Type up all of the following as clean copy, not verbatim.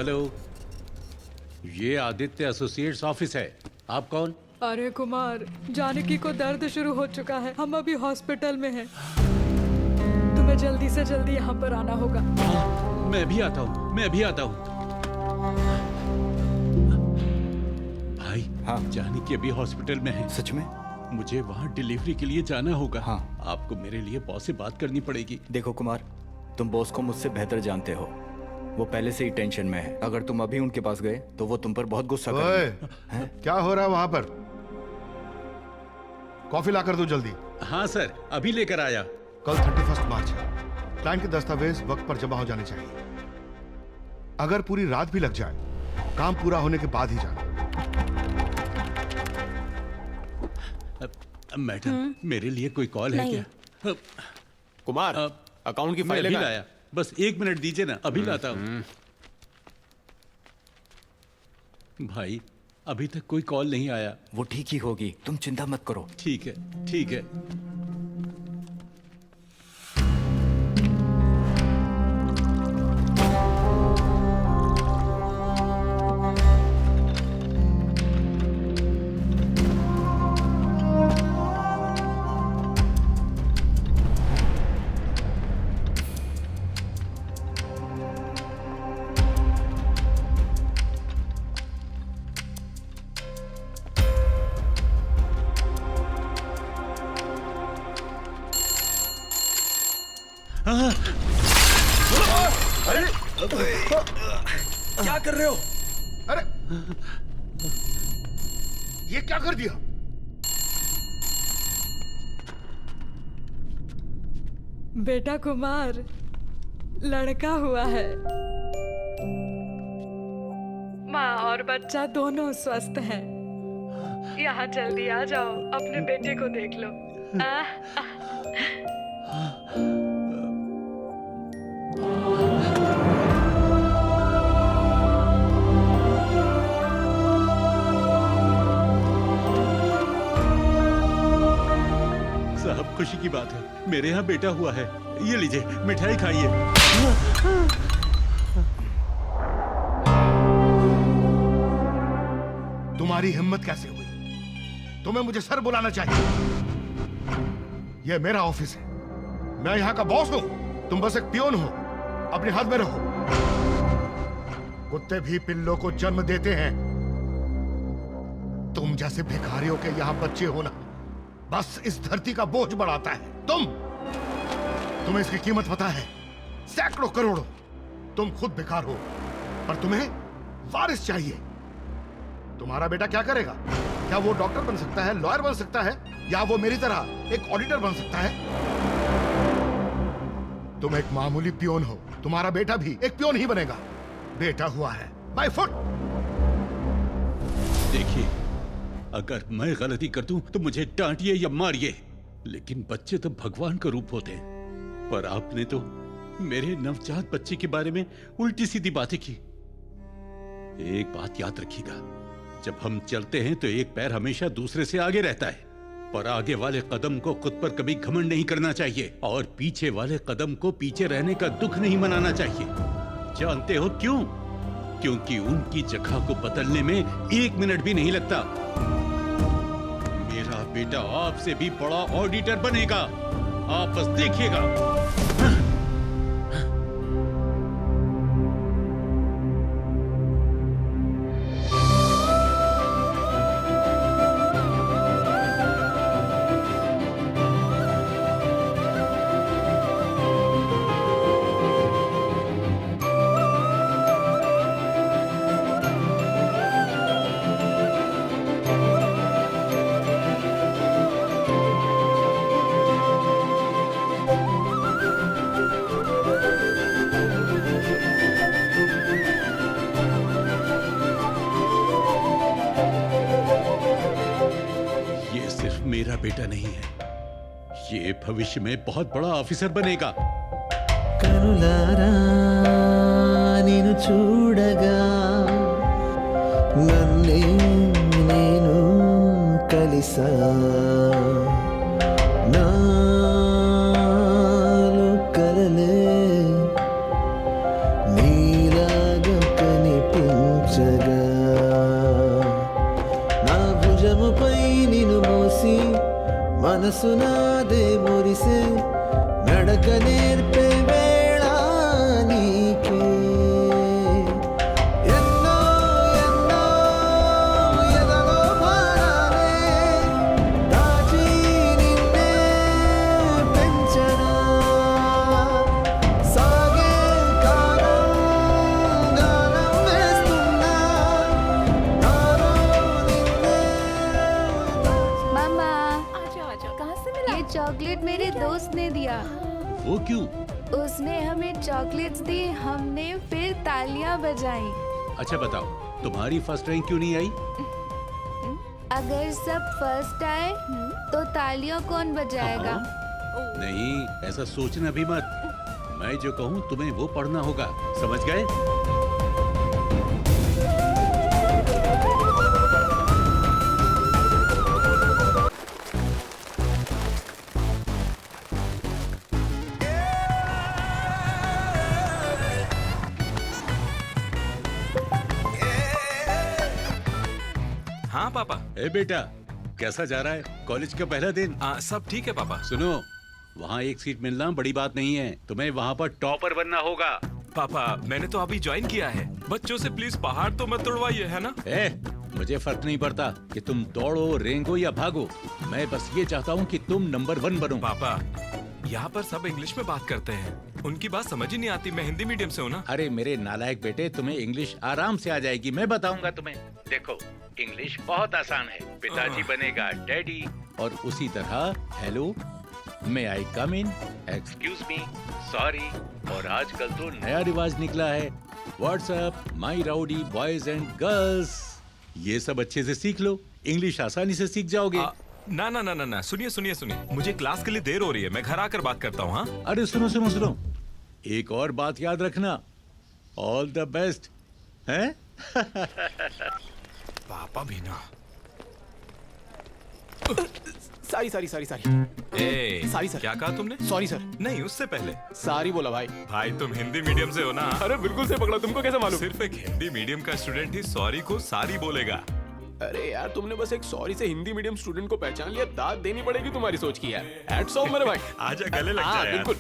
Hello, ये Aditya associates office है। आप कौन? अरे कुमार, जानकी को दर्द शुरू हो चुका है। हम अभी हॉस्पिटल में हैं। तुम्हें जल्दी से जल्दी यहाँ पर आना होगा। मैं भी आता हूँ, मैं भी आता हूँ। भाई, हाँ। जानकी अभी हॉस्पिटल में है। सच में? मुझे वहाँ डिलीवरी के लिए जाना होगा। हाँ। आपको मेरे लिए बॉस से बात करनी पड़ेगी। देखो कुमार, तुम बॉस को मुझसे बेहतर जानते हो। वो पहले से ही टेंशन में है। अगर तुम अभी उनके पास गए तो वो तुम पर बहुत गुस्सा करेंगे। क्या हो रहा है वहां पर? कॉफी लाकर दो जल्दी। हाँ सर, अभी लेकर आया। कल 31 मार्च है। क्लाइंट के दस्तावेज वक्त पर जमा हो जाने चाहिए। अगर पूरी रात भी लग जाए, काम पूरा होने के बाद ही जाना। मैडम, मेरे लिए कोई कॉल है क्या? कुमार, अकाउंट की मैं फाइल अभी लेना है। लाया। बस 1 मिनट दीजिए ना, अभी लाता हूँ। भाई, अभी तक कोई कॉल नहीं आया। वो ठीक ही होगी, तुम चिंता मत करो। ठीक है, ठीक है। क्या कर रहे हो? अरे, ये क्या कर दिया? बेटा कुमार, लड़का हुआ है। माँ और बच्चा दोनों स्वस्थ हैं। यहाँ जल्दी आ जाओ, अपने बेटे को देख लो। साहब, खुशी की बात है, मेरे यहाँ बेटा हुआ है। ये लीजिए, मिठाई खाइए। तुम्हारी हिम्मत कैसे हुई? तुम्हें मुझे सर बुलाना चाहिए। यह मेरा ऑफिस है। मैं यहाँ का बॉस हूँ। तुम बस एक पियोन हो। अपने हाथ में रहो। कुत्ते भी पिल्लों को जन्म देते हैं। तुम जैसे भिखारियों के यहाँ बच्चे होना बस इस धरती का बोझ बढ़ाता है। तुम्हें इसकी कीमत पता है? सैकड़ों करोड़ों। तुम खुद बेकार हो, पर तुम्हें वारिस चाहिए। तुम्हारा बेटा क्या करेगा? क्या वो डॉक्टर बन सकता है, लॉयर बन सकता है, या वो मेरी तरह एक ऑडिटर बन सकता है? तुम एक मामूली पियोन हो। तुम्हारा बेटा भी एक पियोन ही बनेगा। बेटा हुआ है बाय फुट। देखिए, अगर मैं गलती कर दूं तो मुझे डांटिए या मारिए, लेकिन बच्चे तो भगवान का रूप होते हैं। पर आपने तो मेरे नवजात बच्चे के बारे में उल्टी सीधी बातें की। एक बात याद रखिएगा, जब हम चलते हैं तो एक पैर हमेशा दूसरे से आगे रहता है, पर आगे वाले कदम को खुद पर कभी घमंड नहीं करना चाहिए, और पीछे वाले कदम को पीछे रहने का दुख नहीं मनाना चाहिए। जानते हो क्यों? क्योंकि उनकी जगह को बदलने में 1 मिनट भी नहीं लगता। मेरा बेटा आपसे भी बड़ा ऑडिटर बनेगा, आप बस देखिएगा। मेरा बेटा नहीं है, ये भविष्य में बहुत बड़ा ऑफिसर बनेगा। కనులారా నిన్ను చూడగా నన్నే నేను కలిసా నాలో కలలే నీలాగా కనిపించగా మనసునాదే మురిసే నడక నేర్పే వేళ నీకే ఎన్నో ఎన్నో ఎదలో భారాలే దాచి నిన్నే పెంచనా సాగే కాలం గానం వేస్తున్నా నాలో నిన్నే मामा कहाँ से मिला? ये चॉकलेट मेरे दोस्त ने दिया। वो क्यों? उसने हमें चॉकलेट्स दी, हमने फिर तालियां बजाई। अच्छा बताओ, तुम्हारी फर्स्ट रैंक क्यों नहीं आई? अगर सब फर्स्ट आए तो तालियां कौन बजाएगा? नहीं, ऐसा सोचना भी मत। मैं जो कहूँ तुम्हें वो पढ़ना होगा, समझ गए? हाँ पापा। ए बेटा, कैसा जा रहा है कॉलेज का पहला दिन? सब ठीक है पापा। सुनो, वहाँ एक सीट मिलना बड़ी बात नहीं है, तुम्हें वहाँ पर टॉपर बनना होगा। पापा मैंने तो अभी ज्वाइन किया है, बच्चों से प्लीज पहाड़ तो मत तोड़वाइए, है ना? मुझे फर्क नहीं पड़ता कि तुम दौड़ो, रेंगो या भागो, मैं बस ये चाहता हूँ कि तुम नंबर 1 बनो। पापा यहाँ पर सब इंग्लिश में बात करते हैं, उनकी बात समझ ही नहीं आती, मैं हिंदी मीडियम से हूँ ना। अरे मेरे नालायक बेटे, तुम्हें इंग्लिश आराम से आ जाएगी, मैं बताऊंगा तुम्हें। देखो, इंग्लिश बहुत आसान है। पिताजी बनेगा डैडी, और उसी तरह हेलो, मे आई कम इन, एक्सक्यूज मी, सॉरी, और आजकल तो नया रिवाज निकला है, WhatsApp, my rowdy boys and girls. ये सब अच्छे से सीख लो, इंग्लिश आसानी से सीख जाओगे। ना ना ना ना ना, सुनिए सुनिए सुनिए, मुझे क्लास के लिए देर हो रही है, मैं घर आकर बात करता हूँ। हाँ अरे सुनो सुनो सुनो, एक और बात याद रखना, ऑल द बेस्ट, हैं? पापा भी ना। Sorry sorry sorry sorry sorry sir. क्या कहा तुमने? Sorry sir. नहीं, उससे पहले सॉरी बोला भाई। भाई तुम हिंदी मीडियम से हो ना? अरे बिल्कुल से पकड़ा, तुमको कैसे मालूम? सिर्फ एक हिंदी मीडियम का स्टूडेंट ही सॉरी को सारी बोलेगा। अरे यार, तुमने बस एक सॉरी से हिंदी मीडियम स्टूडेंट को पहचान लिया, दाद देनी पड़ेगी तुम्हारी सोच की यार। हैट्स ऑफ मेरे भाई। आजा गले लग हाँ, जाए यार। बिल्कुल।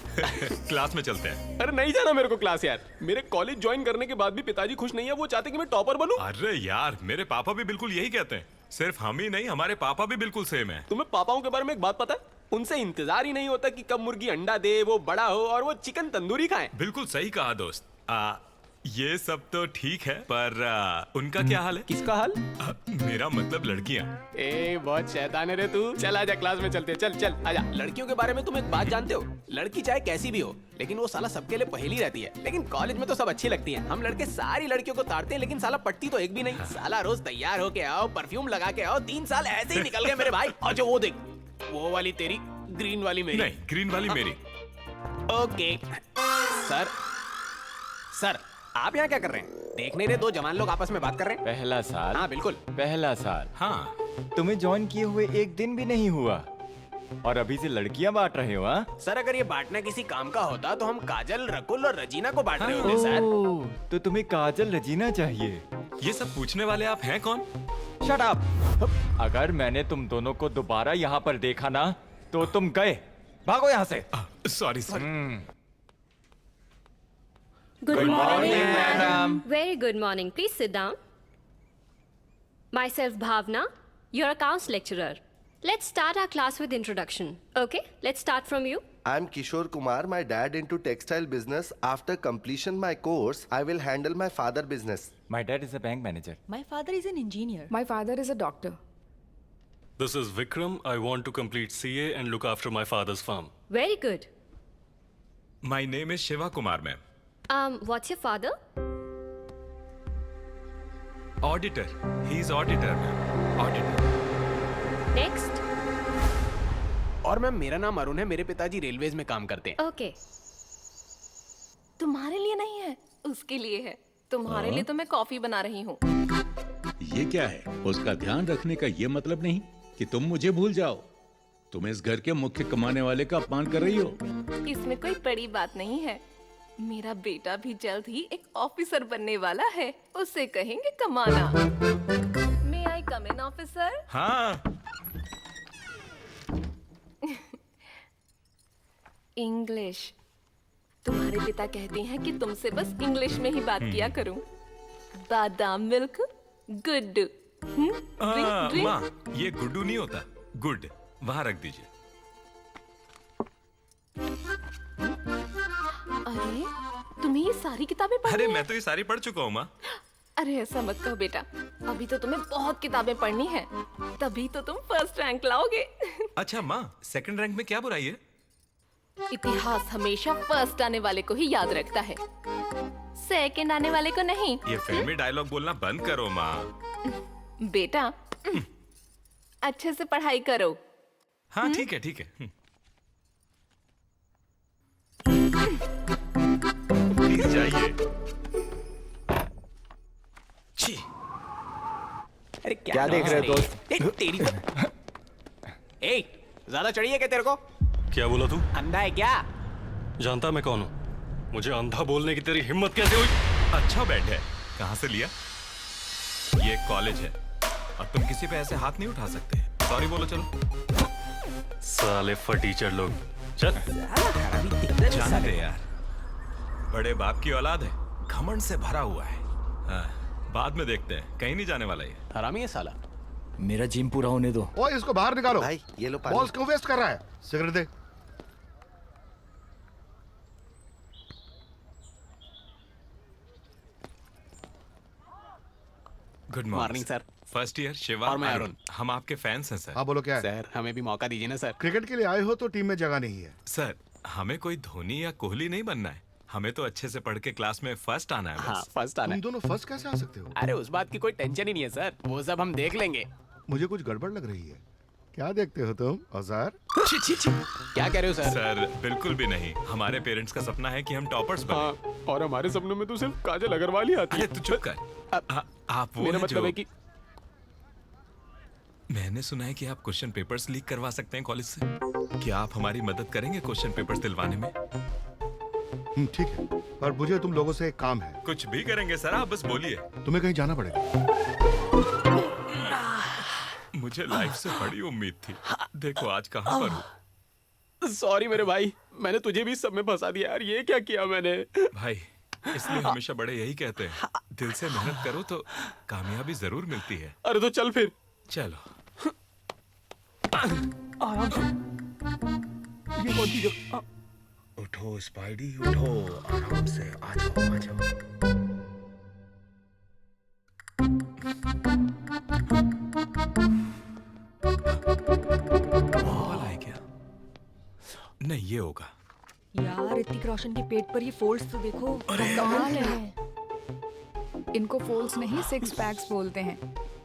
क्लास में चलते हैं। अरे नहीं जाना मेरे को क्लास यार, मेरे कॉलेज ज्वाइन करने के बाद भी पिताजी खुश नहीं है, वो चाहते कि मैं टॉपर बनूं। अरे यार, मेरे पापा भी बिल्कुल यही कहते हैं, सिर्फ हम ही नहीं, हमारे पापा भी बिल्कुल सेम है। तुम्हें पापाओं के बारे में एक बात पता है? उनसे इंतजार ही नहीं होता कि कब मुर्गी अंडा दे, वो बड़ा हो और वो चिकन तंदूरी खाए। बिल्कुल सही कहा दोस्त। ये सब तो ठीक है, पर उनका क्या हाल है? किसका हाल? मेरा मतलब लड़कियां। बहुत शैतान है रे तू। चल आजा, क्लास में चलते हैं, चल चल आजा। लड़कियों के बारे में तुम एक बात जानते हो? लड़की चाहे कैसी भी हो, लेकिन वो साला सबके लिए पहेली रहती है। लेकिन कॉलेज में तो सब अच्छी लगती हैं। हम लड़के सारी लड़कियों को ताड़ते हैं, लेकिन साला पटती तो एक भी नहीं। साला रोज तैयार होके आओ, परफ्यूम लगा के आओ, 3 साल ऐसे ही निकल गए मेरे भाई। और जो वो देख, वो वाली तेरी, ग्रीन वाली मेरी। नहीं, ग्रीन वाली मेरी। Okay sir. सर आप यहाँ क्या कर रहे हैं? देख नहीं रहे दो जवान लोग आपस में बात कर रहे हैं? पहला साल। हाँ बिल्कुल पहला साल। हाँ, तुम्हें ज्वाइन किए हुए एक दिन भी नहीं हुआ और अभी से लड़कियां बांट रहे हो? हाँ सर, अगर ये बांटना किसी काम का होता तो हम काजल, रकुल और रजीना को बांट रहे होते सर। तो तुम्हें काजल रजीना चाहिए? ये सब पूछने वाले आप हैं कौन? Shut up. अगर मैंने तुम दोनों को दोबारा यहाँ पर देखा ना तो तुम गए, भागो यहाँ से। Sorry sir. Good morning, madam. Very good morning. Please sit down. Myself Bhavna, your accounts lecturer. Let's start our class with introduction. Okay, let's start from you. I'm Kishore Kumar, my dad into textile business. After completion my course, I will handle my father business. My dad is a bank manager. My father is an engineer. My father is a doctor. This is Vikram. I want to complete CA and look after my father's farm. Very good. My name is Shiva Kumar, ma'am. What's your father? Auditor. He's auditor, ma'am. Auditor. Next. और ma'am, मेरा नाम अरुण है, मेरे पिताजी railways में काम करते हैं। Okay. तुम्हारे लिए नहीं है, उसके लिए है। तुम्हारे लिए तो मैं कॉफी बना रही हूँ। ये क्या है? उसका ध्यान रखने का ये मतलब नहीं कि तुम मुझे भूल जाओ। तुम इस घर के मुख्य कमाने वाले का अपमान कर रही हो। इसमें कोई बड़ी बात नहीं है। मेरा बेटा भी जल्द ही एक ऑफिसर बनने वाला है, उससे कहेंगे कमाना। May I come in, officer? हाँ। इंग्लिश। तुम्हारे पिता कहते हैं कि तुमसे बस इंग्लिश में ही बात किया करूं। बादाम मिल्क गुड्डू। ड्रिंक माँ, ये गुड्डू नहीं होता, गुड। वहाँ रख दीजिए। अरे तुम्हें ये सारी किताबें पढ़नी अरे है? मैं तो ये सारी पढ़ चुका हूँ माँ। अरे ऐसा मत कहो बेटा, अभी तो तुम्हें बहुत किताबें पढ़नी है, तभी तो तुम फर्स्ट रैंक लाओगे। अच्छा माँ, सेकंड रैंक में क्या बुराई है? इतिहास हमेशा फर्स्ट आने वाले को ही याद रखता है, सेकंड आने वाले को नहीं। ये फिल्मी डायलॉग बोलना बंद करो माँ। बेटा अच्छे से पढ़ाई करो। हाँ ठीक है ठीक है। प्लीज जाइए। छी। अरे क्या देख रहे हो दोस्त? ए, तेरी तो ए, ज्यादा चढ़ी है क्या तेरे को? क्या बोला तू? अंधा है क्या? जानता मैं कौन हूँ? मुझे अंधा बोलने की तेरी हिम्मत कैसे हुई? अच्छा बैठे, कहाँ से लिया? ये कॉलेज है और तुम किसी पे ऐसे हाथ नहीं उठा सकते। सॉरी बोलो चलो। साले फटीचर लोग। चल। जाने दे यार, बड़े बाप की औलाद है, घमंड से भरा हुआ है। हाँ, बाद में देखते हैं, कहीं नहीं जाने वाला ये। हरामी है साला। मेरा जिम पूरा होने दो। ओए इसको बाहर निकालो। भाई ये लो पानी। बॉल्स क्यों वेस्ट कर रहा है? सिगरेट दे। Good morning sir. First year Shiva और मैं अरुण। हम आपके फैंस हैं सर। हाँ बोलो क्या है? सर हमें भी मौका दीजिए ना सर। क्रिकेट के लिए आए हो तो टीम में जगह नहीं है। सर हमें कोई धोनी या कोहली नहीं बनना है, हमें तो अच्छे से पढ़ के क्लास में फर्स्ट आना है हाँ बस। फर्स्ट आना तुम है। दोनों फर्स्ट कैसे आ सकते हो? अरे उस बात की कोई टेंशन ही नहीं है सर, वो सब हम देख लेंगे। मुझे कुछ गड़बड़ लग रही है। क्या देखते हो तुम औजार? छी छी छी। क्या कह रहे हो सर? सर बिल्कुल भी नहीं, हमारे पेरेंट्स का सपना है कि हम टॉपर्स बने। हाँ, और हमारे सपनों में तो सिर्फ काजल अग्रवाल ही आती अरे है। तू चुप कर। आप वो मेरा हैं मतलब जो- है कि मैंने सुना है कि आप क्वेश्चन पेपर्स लीक करवा सकते हैं कॉलेज से। क्या आप हमारी मदद करेंगे क्वेश्चन पेपर्स दिलवाने में? ठीक है, पर मुझे तुम लोगों से एक काम है। कुछ भी करेंगे सर, आप बस बोलिए। तुम्हें कहीं जाना पड़ेगा। मुझे लाइफ से बड़ी उम्मीद थी, देखो आज कहाँ पर हूँ। सॉरी मेरे भाई, मैंने तुझे भी इस सब में फंसा दिया यार। ये क्या किया मैंने? भाई इसलिए हमेशा बड़े यही कहते हैं, दिल से मेहनत करो तो कामयाबी जरूर मिलती है। अरे तो चल फिर। चलो। आराम से। ये कौन सी जगह? उठो स्पाइडी उठो, आराम से आ जाओ आ जाओ। वाला है क्या? नहीं ये होगा। यार ऋतिक रोशन के पेट पर ये फोल्ड्स तो देखो, कमाल है। इनको फोल्ड्स नहीं सिक्स पैक्स बोलते हैं।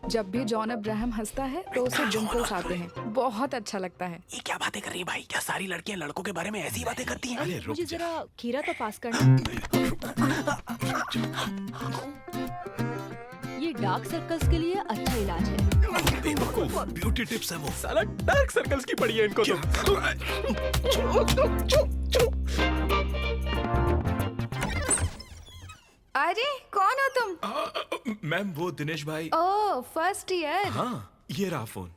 जब भी जॉन अब्राहम हंसता है तो उसे डिंपल्स आते हैं, बहुत अच्छा लगता है। ये क्या बातें कर रही है भाई? क्या सारी लड़कियां लड़कों के बारे में ऐसी बातें करती हैं? अरे रुक मुझे जा। जरा खीरा तो पास करना। ये डार्क सर्कल्स के लिए अच्छा इलाज है। बेवकूफ, ब्यूटी टिप्स है वो। साला डार्क सर्कल्स की पड़ी है इनको अरे कौन हो तुम? मैम वो दिनेश भाई। ओह फर्स्ट ईयर। हाँ ये रहा फोन।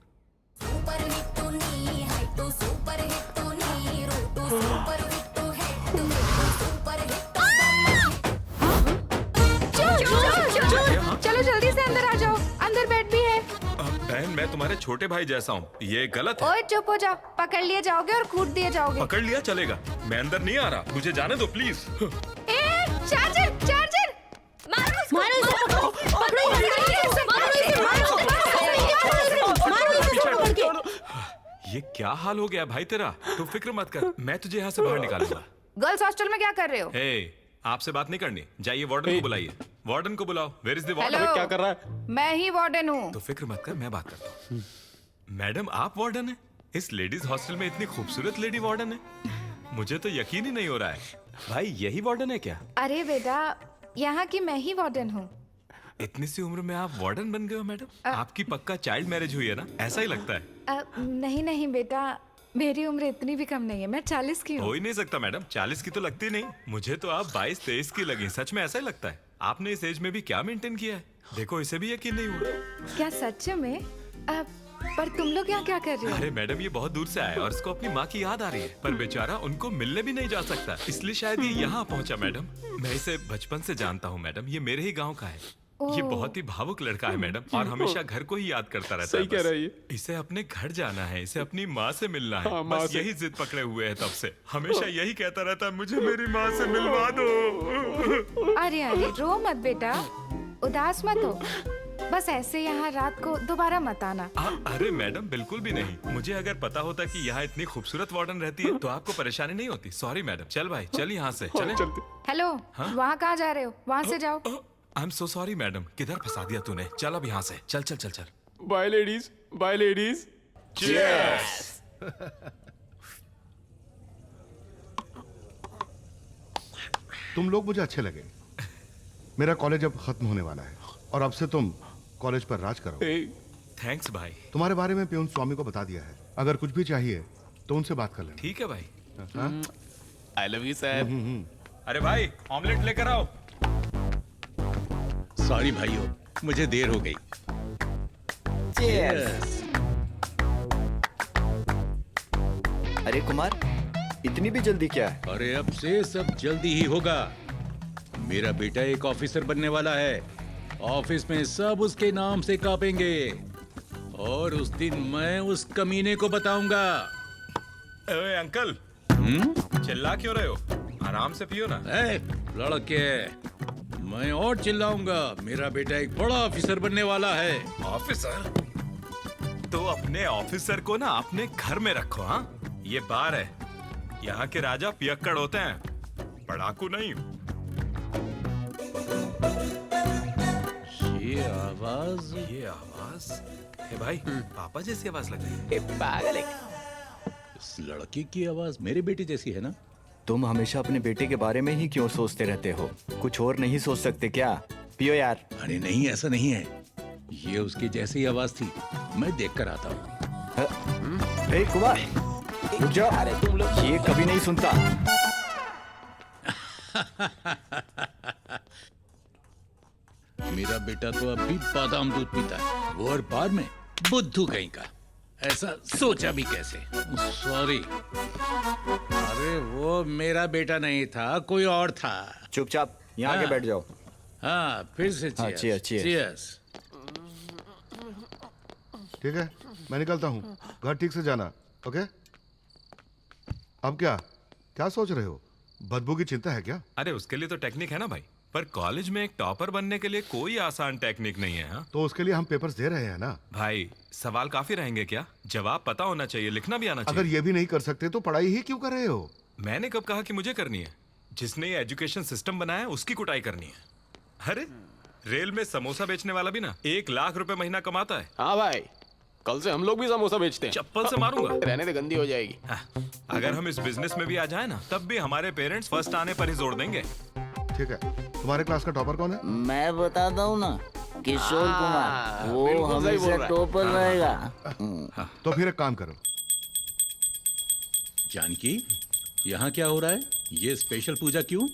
चलो जल्दी से अंदर आ जाओ, अंदर बेड भी है। बहन मैं तुम्हारे छोटे भाई जैसा हूँ, ये गलत है। ओए चुप हो जाओ, पकड़ लिए जाओगे और कूट दिए जाओगे। पकड़ लिया चलेगा, मैं अंदर नहीं आ रहा, मुझे जाने दो प्लीज। चार्जर चार्जर मारो इसे, पकड़ो पकड़ो ये क्या हाल हो गया भाई तेरा? तू फिक्र मत कर, मैं तुझे यहाँ से बाहर निकालूंगा। गर्ल्स हॉस्टल में क्या कर रहे हो? हे, आपसे बात नहीं करनी, जाइए वार्डन को बुलाइए। वार्डन को बुलाओ। Where is the warden? Hello. क्या कर रहा है? मैं ही वार्डन हूँ। तो फिक्र मत कर, मैं बात करता हूँ। मैडम आप वार्डन है? इस लेडीज हॉस्टल में इतनी खूबसूरत लेडी वार्डन है, मुझे तो यकीन ही नहीं हो रहा है। भाई यही वार्डन है क्या? अरे बेटा, यहाँ की मैं ही वार्डन हूँ। इतनी सी उम्र में आप वार्डन बन गए हो मैडम? आपकी पक्का चाइल्ड मैरिज हुई है ना? ऐसा ही लगता है। नहीं नहीं बेटा, मेरी उम्र इतनी भी कम नहीं है, मैं 40 की हूँ। हो ही नहीं सकता मैडम, 40 की तो लगती नहीं। मुझे तो आप 22-23 की लगी, सच में ऐसा ही लगता है। आपने इस एज में भी क्या मेंटेन किया है? देखो इसे भी यकीन नहीं हुआ। क्या सच में? पर तुम लोग यहाँ क्या कर रहे हो? अरे मैडम ये बहुत दूर से आया है और इसको अपनी माँ की याद आ रही है, पर बेचारा उनको मिलने भी नहीं जा सकता, इसलिए शायद ये यहाँ पहुँचा। मैडम मैं इसे बचपन से जानता हूँ मैडम, ये मेरे ही गाँव का है। ये बहुत ही भावुक लड़का है मैडम, और हमेशा घर को ही याद करता रहता है। सही कह रही है। इसे अपने घर जाना है, इसे अपनी माँ से मिलना है। बस यही जिद पकड़े हुए है तब से, हमेशा यही कहता रहता है मुझे मेरी माँ से मिलवा दो। अरे अरे रो मत बेटा, उदास मत हो, बस ऐसे यहाँ रात को दोबारा मत आना। अरे मैडम बिल्कुल भी नहीं, मुझे अगर पता होता कि यहाँ इतनी खूबसूरत वार्डन रहती है तो आपको परेशानी नहीं होती। Sorry madam. चल भाई चल यहाँ से चले। हेलो, वहाँ कहाँ जा रहे हो? वहाँ से जाओ। I am so sorry madam, किधर फंसा दिया तूने। चल अब यहाँ से चल चल चल चल। Bye ladies, bye ladies. Cheers. तुम लोग मुझे अच्छे लगे। मेरा कॉलेज अब खत्म होने वाला है और अब से तुम कॉलेज पर राज करो। थैंक्स भाई। तुम्हारे बारे में प्यून स्वामी को बता दिया है, अगर कुछ भी चाहिए तो उनसे बात कर लेना। ठीक है भाई। I love you sir. अरे भाई ऑमलेट लेकर आओ। सॉरी भाइयों, मुझे देर हो गई। अरे कुमार, इतनी भी जल्दी क्या है? अरे अब से सब जल्दी ही होगा। मेरा बेटा एक ऑफिसर बनने वाला है, ऑफिस में सब उसके नाम से कांपेंगे, और उस दिन मैं उस कमीने को बताऊंगा। ओए अंकल, चिल्ला क्यों रहे हो? आराम से पियो ना। लड़के, मैं और चिल्लाऊंगा। मेरा बेटा एक बड़ा ऑफिसर बनने वाला है। ऑफिसर? तो अपने ऑफिसर को ना अपने घर में रखो। हाँ, ये बार है, यहाँ के राजा पियक्कड़ होते हैं, पढ़ाकू नहीं। ये आवाज हे भाई, पापा जैसी आवाज लग रही है। पागल है। इस लड़के की आवाज मेरे बेटे जैसी है ना? तुम हमेशा अपने बेटे के बारे में ही क्यों सोचते रहते हो? कुछ और नहीं सोच सकते क्या? पियो यार। अरे नहीं, ऐसा नहीं है, ये उसकी जैसी आवाज थी। मैं देख कर आता हूँ। हे कुमार, रुक जाओ। अरे तुम लोग ये कभी नहीं सुनता। मेरा बेटा तो अब भी बादाम दूध पीता है, वो और बार में बुद्धू कहीं का। ऐसा सोचा भी कैसे? सॉरी। अरे वो मेरा बेटा नहीं था, कोई और था। चुपचाप यहाँ आके बैठ जाओ। हाँ, फिर से cheers, cheers. cheers. ठीक है, मैं निकलता हूँ। घर ठीक से जाना, ओके? अब क्या क्या सोच रहे हो? बदबू की चिंता है क्या? अरे उसके लिए तो टेक्निक है ना भाई, पर कॉलेज में एक टॉपर बनने के लिए कोई आसान टेक्निक नहीं है। हाँ? तो उसके लिए हम पेपर्स दे रहे हैं ना। भाई सवाल काफी रहेंगे क्या? जवाब पता होना चाहिए, लिखना भी आना चाहिए। अगर ये भी नहीं कर सकते तो पढ़ाई ही क्यों कर रहे हो? मैंने कब कहा कि मुझे करनी है? जिसने ये एजुकेशन सिस्टम बनाया है उसकी कुटाई करनी है। अरे रेल में समोसा बेचने वाला भी ना 1 लाख रुपए महीना कमाता है। हाँ भाई, कल से हम लोग भी समोसा बेचते हैं। चप्पल से मारूंगा। रहने दे, गंदी हो जाएगी। अगर हम इस बिजनेस में भी आ जाए ना, तब भी हमारे पेरेंट्स फर्स्ट आने पर ही जोड़ देंगे। ठीक है, तुम्हारे क्लास का टॉपर कौन है? मैं बताता हूँ ना, किशोर कुमार। वो हमेशा टॉपर रहेगा। तो फिर एक काम करो। जानकी, यहाँ क्या हो रहा है? ये स्पेशल पूजा क्यों?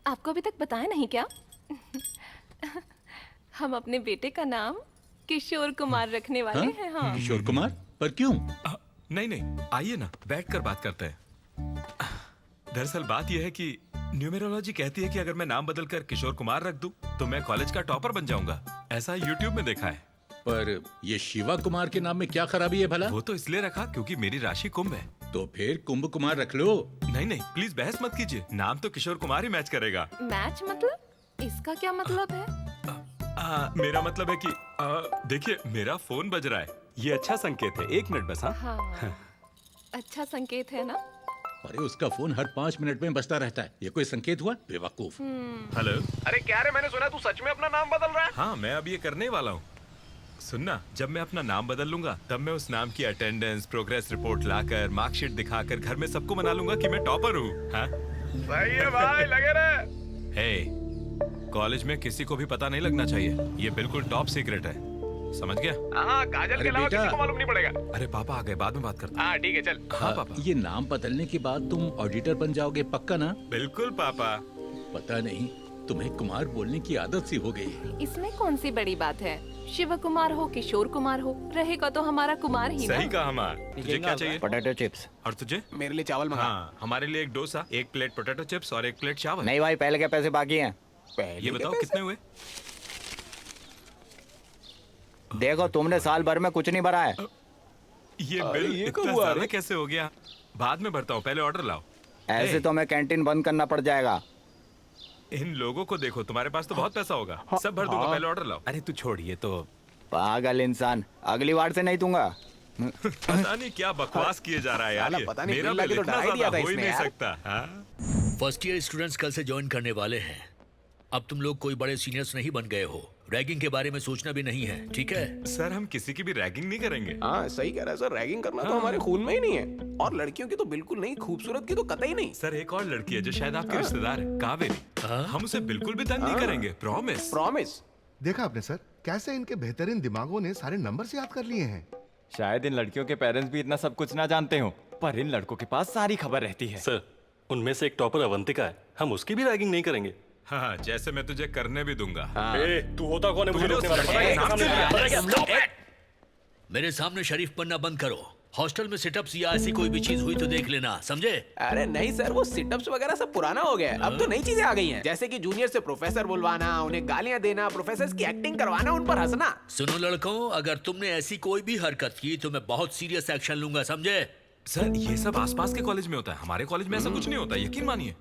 आपको अभी तक बताया नहीं क्या? हम अपने बेटे का नाम किशोर कुमार रखने वाले हैं। हाँ। किशोर कुमार? पर क्यों? नहीं नहीं, आइए ना, बैठकर बात करते हैं। दरअसल बात यह है कि न्यूमेरोलॉजी कहती है कि अगर मैं नाम बदलकर किशोर कुमार रख दूं, तो मैं कॉलेज का टॉपर बन जाऊंगा। ऐसा यूट्यूब में देखा है। पर ये शिवा कुमार के नाम में क्या खराबी है भला? वो तो इसलिए रखा क्योंकि मेरी राशि कुंभ है। तो फिर कुंभ कुमार रख लो। नहीं नहीं, प्लीज बहस मत कीजिए, नाम तो किशोर कुमार ही मैच करेगा। मैच मतलब? इसका क्या मतलब है? मेरा मतलब है कि देखिए मेरा फोन बज रहा है, ये अच्छा संकेत है। 1 मिनट बस। हाँ, अच्छा संकेत है ना? अरे उसका फोन हर 5 मिनट में बजता रहता है, ये कोई संकेत हुआ? बेवकूफ। हेलो। अरे क्या रे, मैंने सुना तू सच में अपना नाम बदल रहा है? हाँ, मैं अब ये करने वाला हूँ। सुनना, जब मैं अपना नाम बदल लूंगा तब मैं उस नाम की अटेंडेंस, प्रोग्रेस रिपोर्ट लाकर, मार्कशीट दिखाकर घर में सबको मना लूंगा कि मैं टॉपर हूँ। हाँ? सही है भाई, लगे रहे। हे, कॉलेज में किसी को भी पता नहीं लगना चाहिए, ये बिल्कुल टॉप सीक्रेट है, समझ गया? हाँ, काजल के अलावा किसी को मालूम नहीं पड़ेगा। अरे पापा आ गए, बाद में बात करते हैं। हाँ ठीक है, चल। हाँ पापा। ये नाम बदलने के बाद तुम ऑडिटर बन जाओगे, पक्का ना? बिल्कुल पापा। पता नहीं, तुम्हें कुमार बोलने की आदत सी हो गई है। इसमें कौन सी बड़ी बात है? शिव कुमार हो किशोर कुमार हो, रहेगा तो हमारा कुमार ही ना। सही कहा हमार। तुझे क्या चाहिए? Potato chips. और तुझे? मेरे लिए चावल मंगा। हाँ, हमारे लिए एक डोसा, एक प्लेट पोटैटो चिप्स और एक प्लेट चावल। नहीं भाई, पहले के पैसे बाकी हैं। ये बताओ कितने हुए? देखो तुमने साल भर में कुछ नहीं भरा है। ये बिल इतना ज्यादा कैसे हो गया? बाद में भरता हूँ, पहले ऑर्डर लाओ। ऐसे तो हमें कैंटीन बंद करना पड़ जाएगा। इन लोगों को देखो, तुम्हारे पास तो बहुत पैसा होगा, सब भर दूंगा, पहले ऑर्डर लाओ। अरे तू छोड़िए तो। पागल इंसान, अगली बार से नहीं दूंगा। पता नहीं क्या बकवास किए जा रहा है यार, ये पता नहीं मेरा बिल बिल तो इतना डरा ही दिया ज्यादा था हो ही इसने नहीं यार। सकता। हाँ? फर्स्ट ईयर स्टूडेंट्स कल से ज्वाइन करने वाले हैं। अब तुम लोग कोई बड़े सीनियर्स नहीं बन गए हो, रैगिंग के बारे में सोचना भी नहीं है, ठीक है? सर हम किसी की भी रैगिंग नहीं करेंगे। हाँ सही कह रहा है सर, रैगिंग करना तो हमारे खून में ही नहीं है, और लड़कियों की तो बिल्कुल नहीं, खूबसूरत की तो कतई नहीं। सर एक और लड़की है जो शायद आपके रिश्तेदार है, कावेरी। हम उसे बिल्कुल भी तंग नहीं करेंगे, प्रॉमिस। प्रॉमिस। देखा आपने सर, कैसे इनके बेहतरीन दिमागों ने सारे नंबर्स याद कर लिए हैं। शायद इन लड़कियों के पेरेंट्स भी इतना सब कुछ ना जानते हो, पर इन लड़कों के पास सारी खबर रहती है। सर उनमें से एक टॉपर अवंतिका है, हम उसकी भी रैगिंग नहीं करेंगे। हाँ, जैसे मैं तुझे करने भी दूंगा। ए, तू होता कौन है मुझे रोकने वाला? पता है सामने आ। मेरे सामने शरीफ बनना बंद करो। हॉस्टल में सिटअप्स या ऐसी कोई भी चीज हुई तो देख लेना, समझे? अरे नहीं सर, वो सिटअप्स वगैरह सब पुराना हो गया है, अब तो नई चीजें आ गई हैं, जैसे कि जूनियर से प्रोफेसर बुलवाना, उन्हें गालियां देना, प्रोफेसर की एक्टिंग करवाना, उन पर हंसना। सुनो लड़कों, अगर तुमने ऐसी कोई भी हरकत की तो मैं बहुत सीरियस एक्शन लूंगा, समझे? सर ये सब आसपास के कॉलेज में होता है, हमारे कॉलेज में ऐसा कुछ नहीं होता, यकीन मानिए।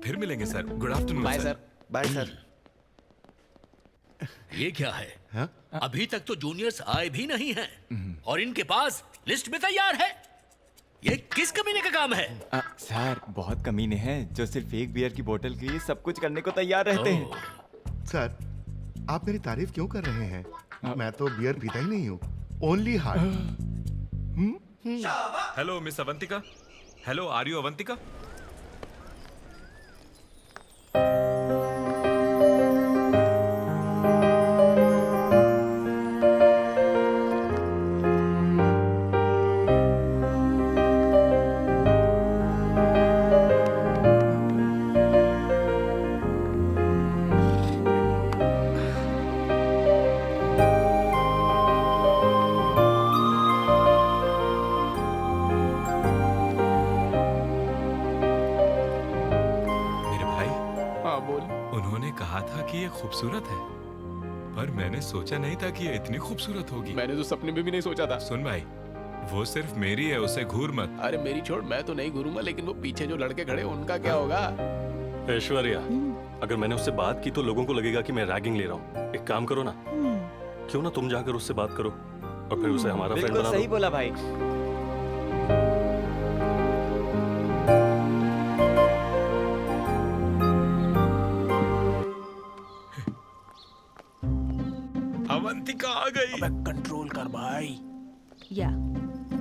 फिर मिलेंगे sir, good afternoon. Bye sir. Bye sir. ये क्या है? अभी तक तो जूनियर्स आए भी नहीं हैं और इनके पास लिस्ट में तैयार है। ये किस कमीने का काम है? सर बहुत कमीने हैं जो सिर्फ एक बियर की बोतल के लिए सब कुछ करने को तैयार रहते हैं। सर आप मेरी तारीफ क्यों कर रहे हैं? मैं तो बियर पीता ही नहीं हूँ, only heart. Hello miss Avantika. Hello, are you Avantika? खूबसूरत है, पर मैंने सोचा नहीं था कि ये इतनी खूबसूरत होगी। मैंने तो सपने में भी नहीं सोचा था। सुन भाई, वो सिर्फ मेरी है, उसे घूर मत। अरे मेरी छोड़, मैं तो नहीं घूरूंगा, लेकिन वो पीछे जो लड़के खड़े उनका क्या होगा? ऐश्वर्या, अगर मैंने उससे बात की तो लोगों को लगेगा कि मैं रैगिंग ले रहा हूँ। एक काम करो ना, क्यों ना तुम जाकर उससे बात करो और फिर उसे हमारा फ्रेंड बना दो। सही बोला भाई। अवंतिका आ गई। अबे कंट्रोल कर भाई। या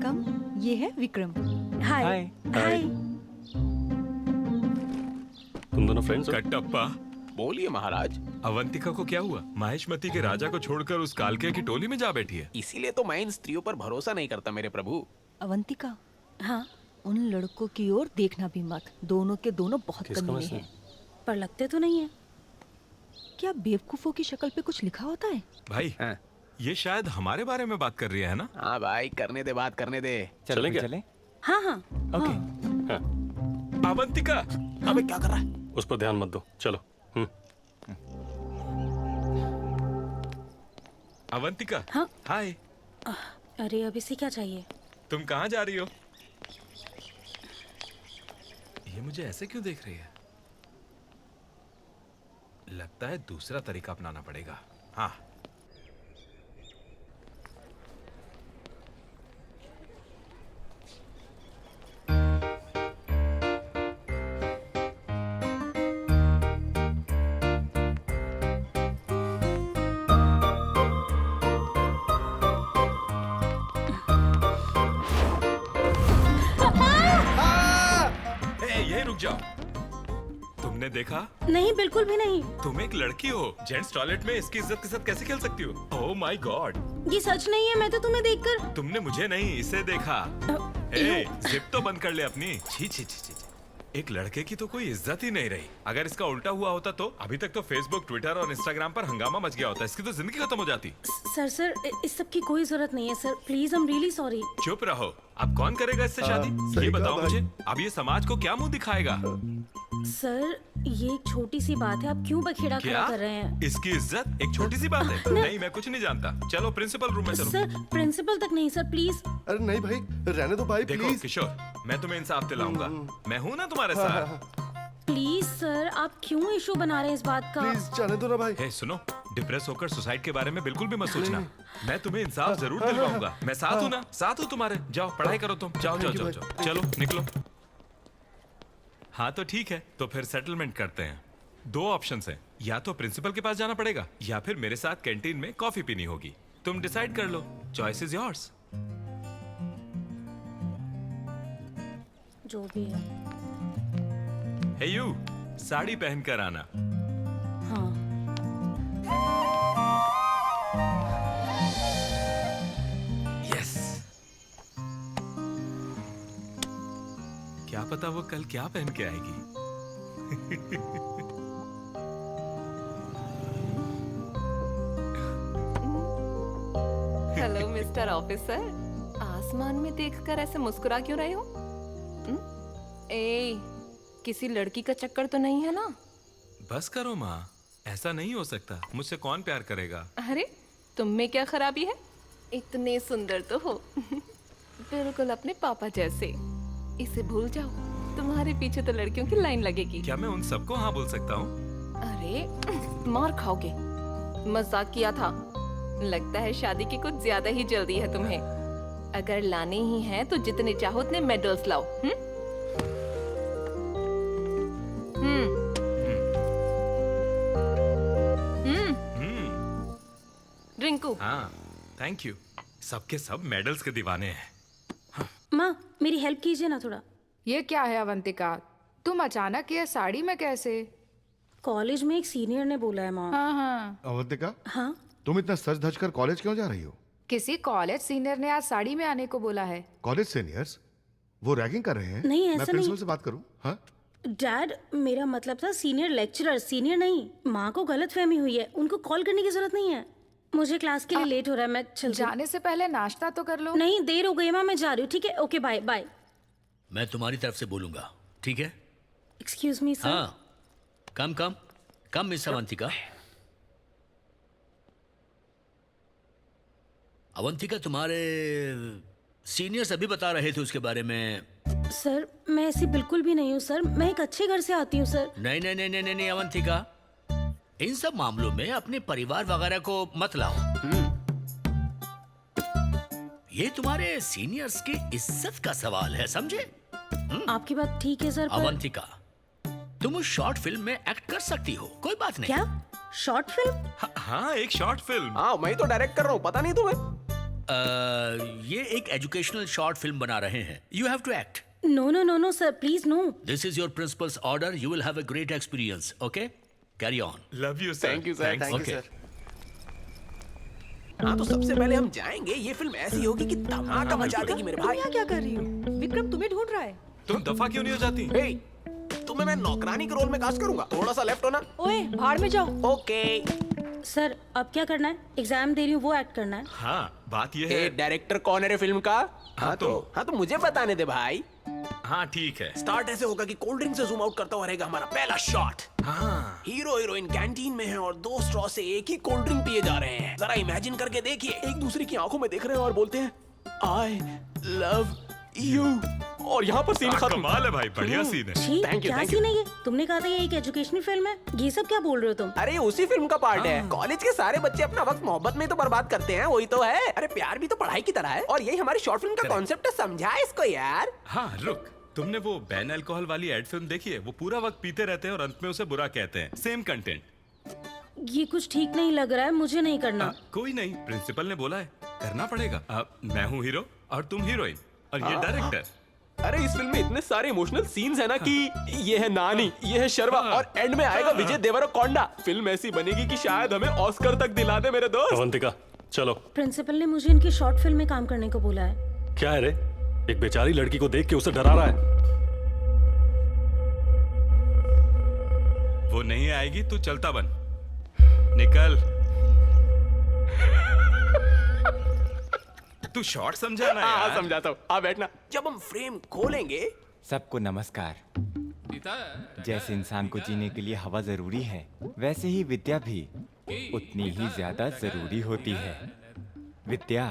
कम, ये है विक्रम। हाय हाय। तुम दोनों फ्रेंड्स हो? कटप्पा। बोलिए महाराज। अवंतिका को क्या हुआ? महेशमती के राजा को छोड़कर उस कालके की टोली में जा बैठी है। इसीलिए तो मैं इन स्त्रियों पर भरोसा नहीं करता मेरे प्रभु। अवंतिका, हाँ, उन लड़कों की ओर देखना भी मत, दोनों के दोनों बहुत कमीने हैं। पर लगते तो नहीं है। क्या बेवकूफों की शक्ल पे कुछ लिखा होता है? भाई ये शायद हमारे बारे में बात कर रही है ना? हाँ भाई, करने दे बात, करने दे। चलें क्या? हाँ हाँ। ओके। अवंतिका, अबे क्या कर रहा है? उस पर ध्यान मत दो, चलो। अवंतिका। हाँ? हाय। अरे अब इसे क्या चाहिए? तुम कहाँ जा रही हो? ये मुझे ऐसे क्यों देख रही है? लगता है दूसरा तरीका अपनाना पड़ेगा। हाँ। यही रुक जाओ। तुमने देखा? नहीं, बिल्कुल भी नहीं। तुम एक लड़की हो, जेंट्स टॉयलेट में इसकी इज्जत के साथ कैसे खेल सकती हो? Oh my God. ये सच नहीं है, मैं तो तुम्हें देखकर। तुमने मुझे नहीं, इसे देखा। ए, जिप तो बंद कर ले अपनी। छी छी छी छी। एक लड़के की तो कोई इज्जत ही नहीं रही। अगर इसका उल्टा हुआ होता तो अभी तक तो फेसबुक, ट्विटर और इंस्टाग्राम पर हंगामा मच गया होता। इसकी तो जिंदगी खत्म हो जाती। सर इस सब की कोई जरूरत नहीं है sir, please I am really sorry. चुप रहो। अब कौन करेगा इससे शादी? ये बताओ मुझे। अब ये समाज को क्या मुंह दिखाएगा? सर ये एक छोटी सी बात है, आप क्यों बखेड़ा खड़ा कर रहे हैं? इसकी इज्जत एक छोटी सी बात है? नहीं, मैं कुछ नहीं जानता। चलो प्रिंसिपल रूम में चलो। सर प्रिंसिपल तक नहीं सर, प्लीज। अरे नहीं भाई, रहने दो भाई, देखो प्लीज। किशोर, मैं तुम्हें इंसाफ दिलाऊंगा। मैं हूँ ना तुम्हारे साथ। प्लीज सर, आप क्यों इशू बना रहे हैं इस बात का? प्लीज जाने दो ना भाई। हे सुनो, डिप्रेस होकर सुसाइड के बारे में बिल्कुल भी मत सोचना। मैं तुम्हें इंसाफ जरूर दिलवाऊंगा। मैं साथ हूँ ना, साथ हूँ तुम्हारे। जाओ पढ़ाई करो तुम। जाओ जाओ जाओ जाओ, चलो निकलो। हाँ तो ठीक है, तो फिर सेटलमेंट करते हैं। दो ऑप्शंस हैं, या तो प्रिंसिपल के पास जाना पड़ेगा या फिर मेरे साथ कैंटीन में कॉफी पीनी होगी। तुम डिसाइड कर लो। Choice is yours. जो भी है। हे यू, साड़ी पहनकर आना। हाँ। यस। क्या पता वो कल क्या पहन के आएगी। हेलो मिस्टर ऑफिसर, आसमान में देखकर ऐसे मुस्कुरा क्यों रहे हो? ए, किसी लड़की का चक्कर तो नहीं है ना? बस करो माँ, ऐसा नहीं हो सकता। मुझसे कौन प्यार करेगा? अरे तुम में क्या खराबी है? इतने सुंदर तो हो, बिल्कुल अपने पापा जैसे। इसे भूल जाओ, तुम्हारे पीछे तो लड़कियों की लाइन लगेगी। क्या मैं उन सबको हाँ बोल सकता हूँ? अरे मार खाओगे। मजाक किया था। लगता है शादी की कुछ ज्यादा ही जल्दी है तुम्हें। अगर लाने ही हैं तो जितने चाहो उतने मेडल्स लाओ। रिंकू। हाँ थैंक यू। सबके सब मेडल्स के दीवाने हैं। माँ मेरी हेल्प कीजिए ना थोड़ा। ये क्या है अवंतिका, तुम अचानक ये साड़ी में कैसे? कॉलेज में एक सीनियर ने बोला है माँ। हाँ हाँ। अवंतिका, हाँ तुम इतना सज धज कर कॉलेज क्यों जा रही हो? किसी कॉलेज सीनियर ने आज साड़ी में आने को बोला है। कॉलेज सीनियर्स वो रैगिंग कर रहे हैं? नहीं, ऐसा मैं प्रिंसिपल नहीं। से बात करूं? हाँ डैड, मेरा मतलब था सीनियर लेक्चरर, सीनियर नहीं। माँ को गलतफहमी हुई है, उनको कॉल करने की जरूरत नहीं है। मुझे क्लास के लिए लेट हो रहा है, मैं चल। जाने से पहले नाश्ता तो कर लो। नहीं, देर हो गई माँ, मैं जा रही हूँ। ठीक है, ओके बाय बाय। मैं तुम्हारी तरफ से बोलूंगा, ठीक है? Excuse me sir. हाँ, कम कम कम मिस अवंतिका। अवंतिका, तुम्हारे सीनियर्स अभी बता रहे थे उसके बारे में। सर मैं ऐसी बिल्कुल भी नहीं हूँ सर, मैं एक अच्छे घर से आती हूँ सर। नहीं नहीं नहीं नहीं नहीं अवंतिका, इन सब मामलों में अपने परिवार वगैरह को मत लाओ। ये तुम्हारे सीनियर्स की इज्जत का सवाल है, समझे? आपकी बात ठीक है सर, पर... अवंतिका, तुम उस शॉर्ट फिल्म में एक्ट कर सकती हो, कोई बात नहीं। क्या शॉर्ट फिल्म? हाँ एक शॉर्ट फिल्म। हाँ मैं तो डायरेक्ट कर रहा हूँ, पता नहीं तुम्हें? ये एक एजुकेशनल शॉर्ट फिल्म बना रहे हैं। You have to act. No no no no sir, please no. This is your principal's order. You will have a great experience. Okay, carry on. Love you sir. Thank you sir. Thank you sir. हाँ तो सबसे पहले हम जाएंगे, ये film ऐसी होगी कि धमाका मचा देगी मेरे भाई। क्या कर रही हो? विक्रम तुम्हें ढूंढ रहा है। तुम दफा क्यों नहीं हो जाती? हे, तुम्हें मैं नौकरानी के रोल में कास्ट करूंगा। थोड़ा सा लेफ्ट होना। ओए भाड़ में जाओ। ओके सर अब क्या करना है? एग्जाम दे रही हूँ, वो एक्ट करना है। हाँ बात ये है। डायरेक्टर कौन है रे फिल्म का? हाँ तो मुझे बताने दे भाई। हाँ ठीक है। स्टार्ट ऐसे होगा कि कोल्ड ड्रिंक से जूम आउट करता हुआ रहेगा हमारा पहला शॉट। हाँ। हीरो हीरोइन कैंटीन में हैं और 2 स्ट्रॉ से एक ही कोल्ड ड्रिंक पिए जा रहे हैं। जरा इमेजिन करके देखिए, एक दूसरे की आंखों में देख रहे हैं और बोलते हैं आई लव यू, और यहाँ पर सीन खत्म। कमाल है भाई, बढ़िया सीन है। छी, थैंक यू क्या थैंक यू। सीन है ये? तुमने कहा था ये एक एजुकेशनल फिल्म है, ये सब क्या बोल रहे हो तुम? अरे उसी फिल्म का पार्ट है। कॉलेज के सारे बच्चे अपना वक्त मोहब्बत में तो बर्बाद करते हैं, वही तो है। अरे प्यार भी तो पढ़ाई की तरह है, और यही हमारी शॉर्ट फिल्म का कॉन्सेप्ट है। समझा इसको यार। हाँ रुक, तुमने वो बैन अल्कोहल वाली एड फिल्म देखी है? वो पूरा वक्त पीते रहते हैं और अंत में उसे बुरा कहते हैं। Same content. ये कुछ ठीक नहीं लग रहा है, मुझे नहीं करना। कोई नहीं, प्रिंसिपल ने बोला है, करना पड़ेगा। मैं हूँ हीरो और तुम हीरोइन, और ये डायरेक्टर। अरे इस फिल्म में इतने सारे इमोशनल सीन्स है ना कि ये है नानी, ये है शर्मा, और एंड में आएगा विजय देवरकोंडा। फिल्म ऐसी बनेगी कि शायद हमें ऑस्कर तक दिला दे मेरे दोस्त। अवंतिका चलो। प्रिंसिपल ने मुझे इनकी शॉर्ट फिल्म में काम करने को बोला है। क्या है रे, एक बेचारी लड़की को देख के उसे डरा रहा है। वो नहीं आएगी, तू चलता बन। निकल। तू शॉर्ट समझा ना यार। समझाता हूँ, आ बैठना। जब हम फ्रेम खोलेंगे। सबको नमस्कार। जैसे इंसान को जीने के लिए हवा जरूरी है, वैसे ही विद्या भी उतनी ही ज्यादा जरूरी होती है। विद्या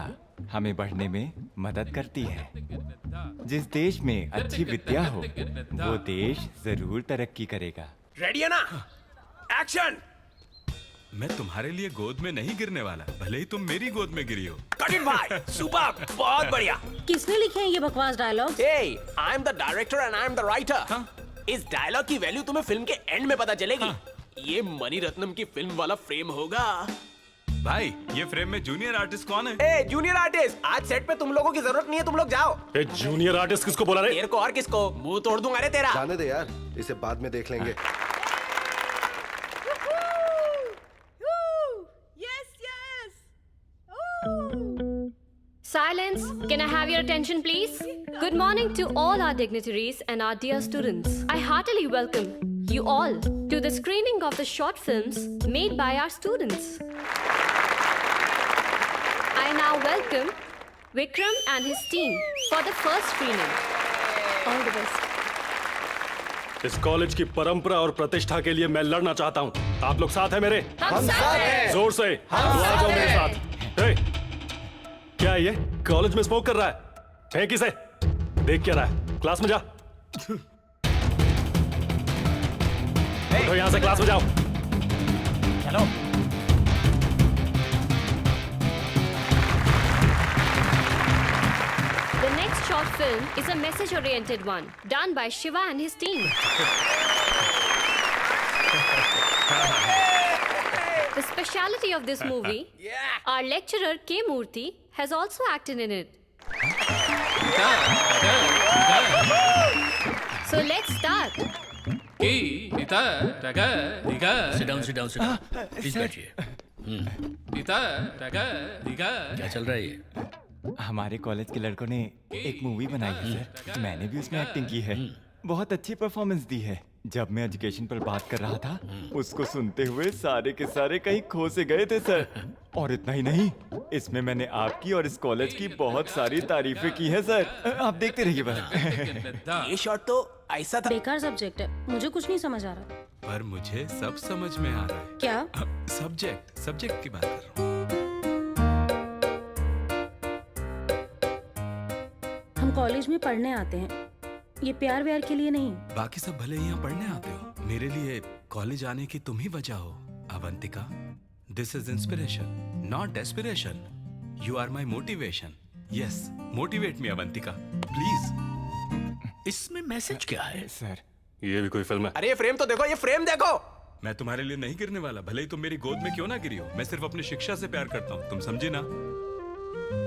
हमें बढ़ने में मदद करती है। जिस देश में अच्छी विद्या हो, वो देश जरूर तरक्की करेगा। रेडी है ना? एक्शन! मैं तुम्हारे लिए गोद में नहीं गिरने वाला, भले ही तुम मेरी गोद में गिरी हो। कटिन भाई, सुपर, बहुत बढ़िया। किसने लिखे हैं ये बकवास dialogue? Hey, I am the director and I am the writer. इस डायलॉग की वैल्यू तुम्हें फिल्म के एंड में पता चलेगी। ये मणि रत्नम की फिल्म वाला फ्रेम होगा। भाई, ये फ्रेम में जूनियर आर्टिस्ट कौन है? ए, जूनियर आर्टिस्ट, आज सेट पे तुम लोगों की जरूरत नहीं है, तुम लोग जाओ। ए, जूनियर आर्टिस्ट किसको बोला रे? तेरे को और किसको? मुंह तोड़ दूंगा रे तेरा। जाने दे यार, इसे बाद में देख लेंगे। Silence! Can I have your attention, please? Good morning to all our dignitaries and our dear students. I heartily welcome you all to the screening of the short films made by our students. I now welcome Vikram and his team for the first screening. All the best. इस college की परंपरा और प्रतिष्ठा के लिए मैं लड़ना चाहता हूँ। आप लोग साथ हैं मेरे? हम साथ हैं। जोर से तो आ जाओ मेरे साथ। ए, क्या है ये? कॉलेज में स्मोक कर रहा है? फेंक इसे। देख क्या रहा है? क्लास में जा। उठो यहाँ से, क्लास में जाओ। चलो। The next short film is a message-oriented one, done by Shiva and his team. The speciality of this movie, our lecturer K. Murthy has also acted in it. So let's start. Sit down, sit down, sit down. Please बैठिए। क्या चल रहा है ये? हमारे college के लड़कों ने एक मूवी बनाई है सर। मैंने भी उसमें एक्टिंग की है। बहुत अच्छी परफॉर्मेंस दी है। जब मैं एजुकेशन पर बात कर रहा था, उसको सुनते हुए सारे के सारे कहीं खो से गए थे सर। और इतना ही नहीं, इसमें मैंने आपकी और इस कॉलेज की बहुत सारी तारीफें की है सर। आप देखते रहिए बस। ये शॉट तो ऐसा था। बेकार सब्जेक्ट है, मुझे कुछ नहीं समझ आ रहा। पर मुझे सब समझ में आ रहा है। क्या? सब्जेक्ट की बात कर रहा हूँ। हम कॉलेज में पढ़ने आते हैं, ये प्यार व्यार के लिए नहीं। बाकी सब भले यहाँ पढ़ने आते हो, मेरे लिए कॉलेज आने की तुम ही वजह हो Avantika. This is inspiration, not desperation. You are my motivation. Yes, motivate me Avantika, please. इसमें मैसेज क्या है सर? ये भी कोई फिल्म है? अरे ये फ्रेम तो देखो, ये फ्रेम देखो। मैं तुम्हारे लिए नहीं गिरने वाला, भले ही तुम मेरी गोद में क्यों ना गिरी हो। मैं सिर्फ अपनी शिक्षा से प्यार करता हूँ, तुम समझी ना?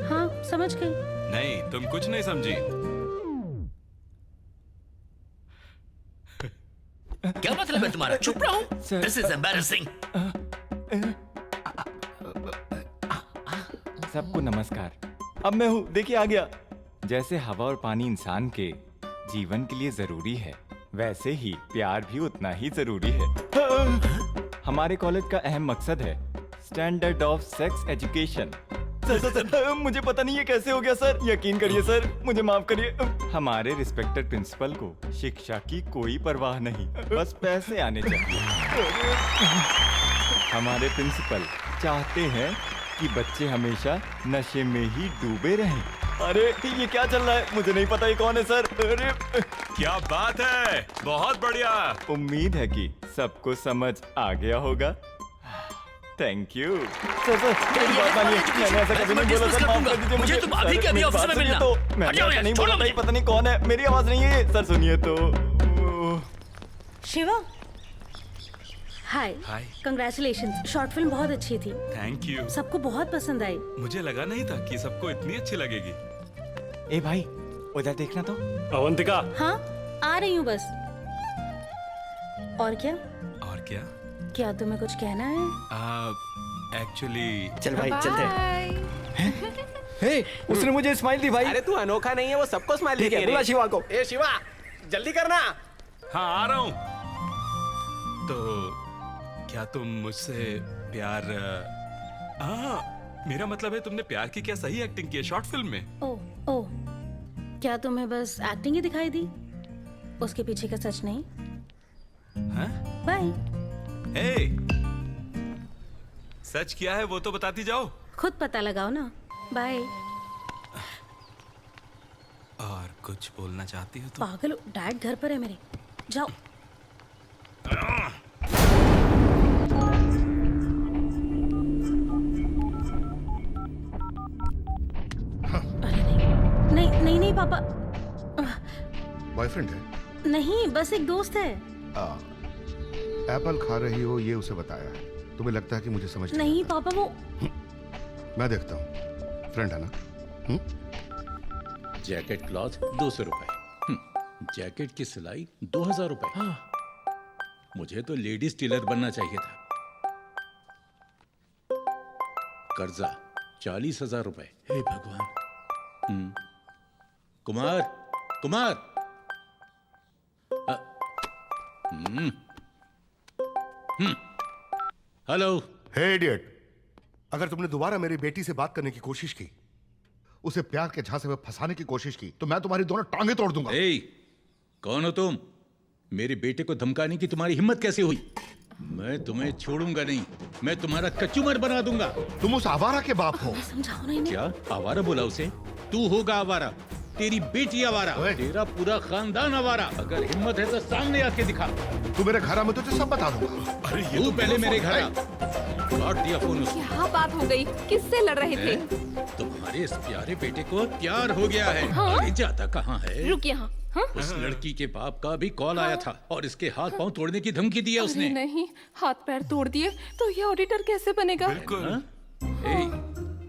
हाँ, समझ गई। नहीं, तुम कुछ नहीं समझी। क्या मतलब है तुम्हारा? चुप रहो। This is embarrassing. सबको नमस्कार। अब मैं हूँ, देखिए आ गया। जैसे हवा और पानी इंसान के जीवन के लिए जरूरी है, वैसे ही प्यार भी उतना ही जरूरी है। हमारे कॉलेज का अहम मकसद है standard of sex education. Sir, मुझे पता नहीं ये कैसे हो गया सर। यकीन करिए सर, मुझे माफ करिए। हमारे रिस्पेक्टेड प्रिंसिपल को शिक्षा की कोई परवाह नहीं, बस पैसे आने चाहिए। हमारे प्रिंसिपल चाहते हैं कि बच्चे हमेशा नशे में ही डूबे रहें। अरे ये क्या चल रहा है? मुझे नहीं पता ये कौन है सर। अरे क्या बात है, बहुत बढ़िया। उम्मीद है कि सबको समझ आ गया होगा। Thank you sir. मेरी बात मानिए, मैंने ऐसा कभी नहीं बोला सर, माफ कर दीजिए मुझे। तुम अभी के अभी ऑफिस में मिलना। तो मैंने ऐसा नहीं बोला था, पता नहीं कौन है। मेरी आवाज नहीं है ये सर, सुनिए तो। शिवा, हाय। हाय। कंग्रेचुलेशंस, शॉर्ट फिल्म बहुत अच्छी थी। Thank you. सबको बहुत पसंद आई। मुझे लगा नहीं था कि सबको इतनी अच्छी लगेगी। ए भाई, उधर देखना तो। अवंतिका। हाँ, आ रही हूँ बस। और क्या? और क्या? क्या तुम्हें कुछ कहना है? एक्चुअली चल भाई, चलते हैं। हे, उसने मुझे स्माइल दी भाई। अरे तू अनोखा नहीं है, वो सबको स्माइल देती है। बुला शिवा को। ए शिवा, जल्दी करना। हाँ, आ रहा हूँ। तो क्या तुम मुझसे प्यार मेरा मतलब है तुमने प्यार की क्या सही एक्टिंग की है शॉर्ट फिल्म में? ओ क्या तुम्हें बस एक्टिंग ही दिखाई दी? उसके पीछे का सच नहीं? बाय। हे, सच क्या है वो तो बताती जाओ। खुद पता लगाओ ना। बाय। और कुछ बोलना चाहती हो तो? पागल, डैड घर पर है मेरे, जाओ। नहीं पापा। बॉयफ्रेंड है? नहीं, बस एक दोस्त है। एप्पल खा रही हो ये उसे बताया है। तुम्हें लगता है कि मुझे समझ नहीं पापा, वो मैं देखता हूँ। फ्रेंड है ना? जैकेट क्लॉथ 200 रुपए, जैकेट की सिलाई 2000 रुपए। मुझे तो लेडीज टेलर बनना चाहिए था। कर्जा 40,000 रुपए। हे भगवान। कुमार, कुमार। हेलो। हे इडियट, अगर तुमने दोबारा मेरी बेटी से बात करने की कोशिश की, उसे प्यार के झांसे में फंसाने की कोशिश की, तो मैं तुम्हारी दोनों टांगे तोड़ दूंगा। कौन हो तुम? मेरे बेटे को धमकाने की तुम्हारी हिम्मत कैसे हुई? मैं तुम्हें छोड़ूंगा नहीं, मैं तुम्हारा कचूमर बना दूंगा। तुम उस आवारा के बाप हो। समझाओ ना इन्हें। क्या आवारा बोला उसे? तू होगा आवारा, तेरी बेटी आवारा, तेरा पूरा खानदान आवारा। अगर हिम्मत है तो सामने आके दिखा। तू मेरे घर आ, मैं तुझे सब बता दूंगा। अरे तू पहले मेरे घर आ। काट दिया फोन उसने। क्या बात हो गई? किससे लड़ रहे थे? तुम्हारे इस प्यारे बेटे को प्यार हो गया है। हाँ? अरे जाता कहाँ है? रुक यहाँ। हाँ? उस लड़की के बाप का भी कॉल आया था और इसके हाथ पांव तोड़ने की धमकी दी है उसने। अरे नहीं, हाथ पैर तोड़ दिए तो ये ऑडिटर कैसे बनेगा? बिल्कुल।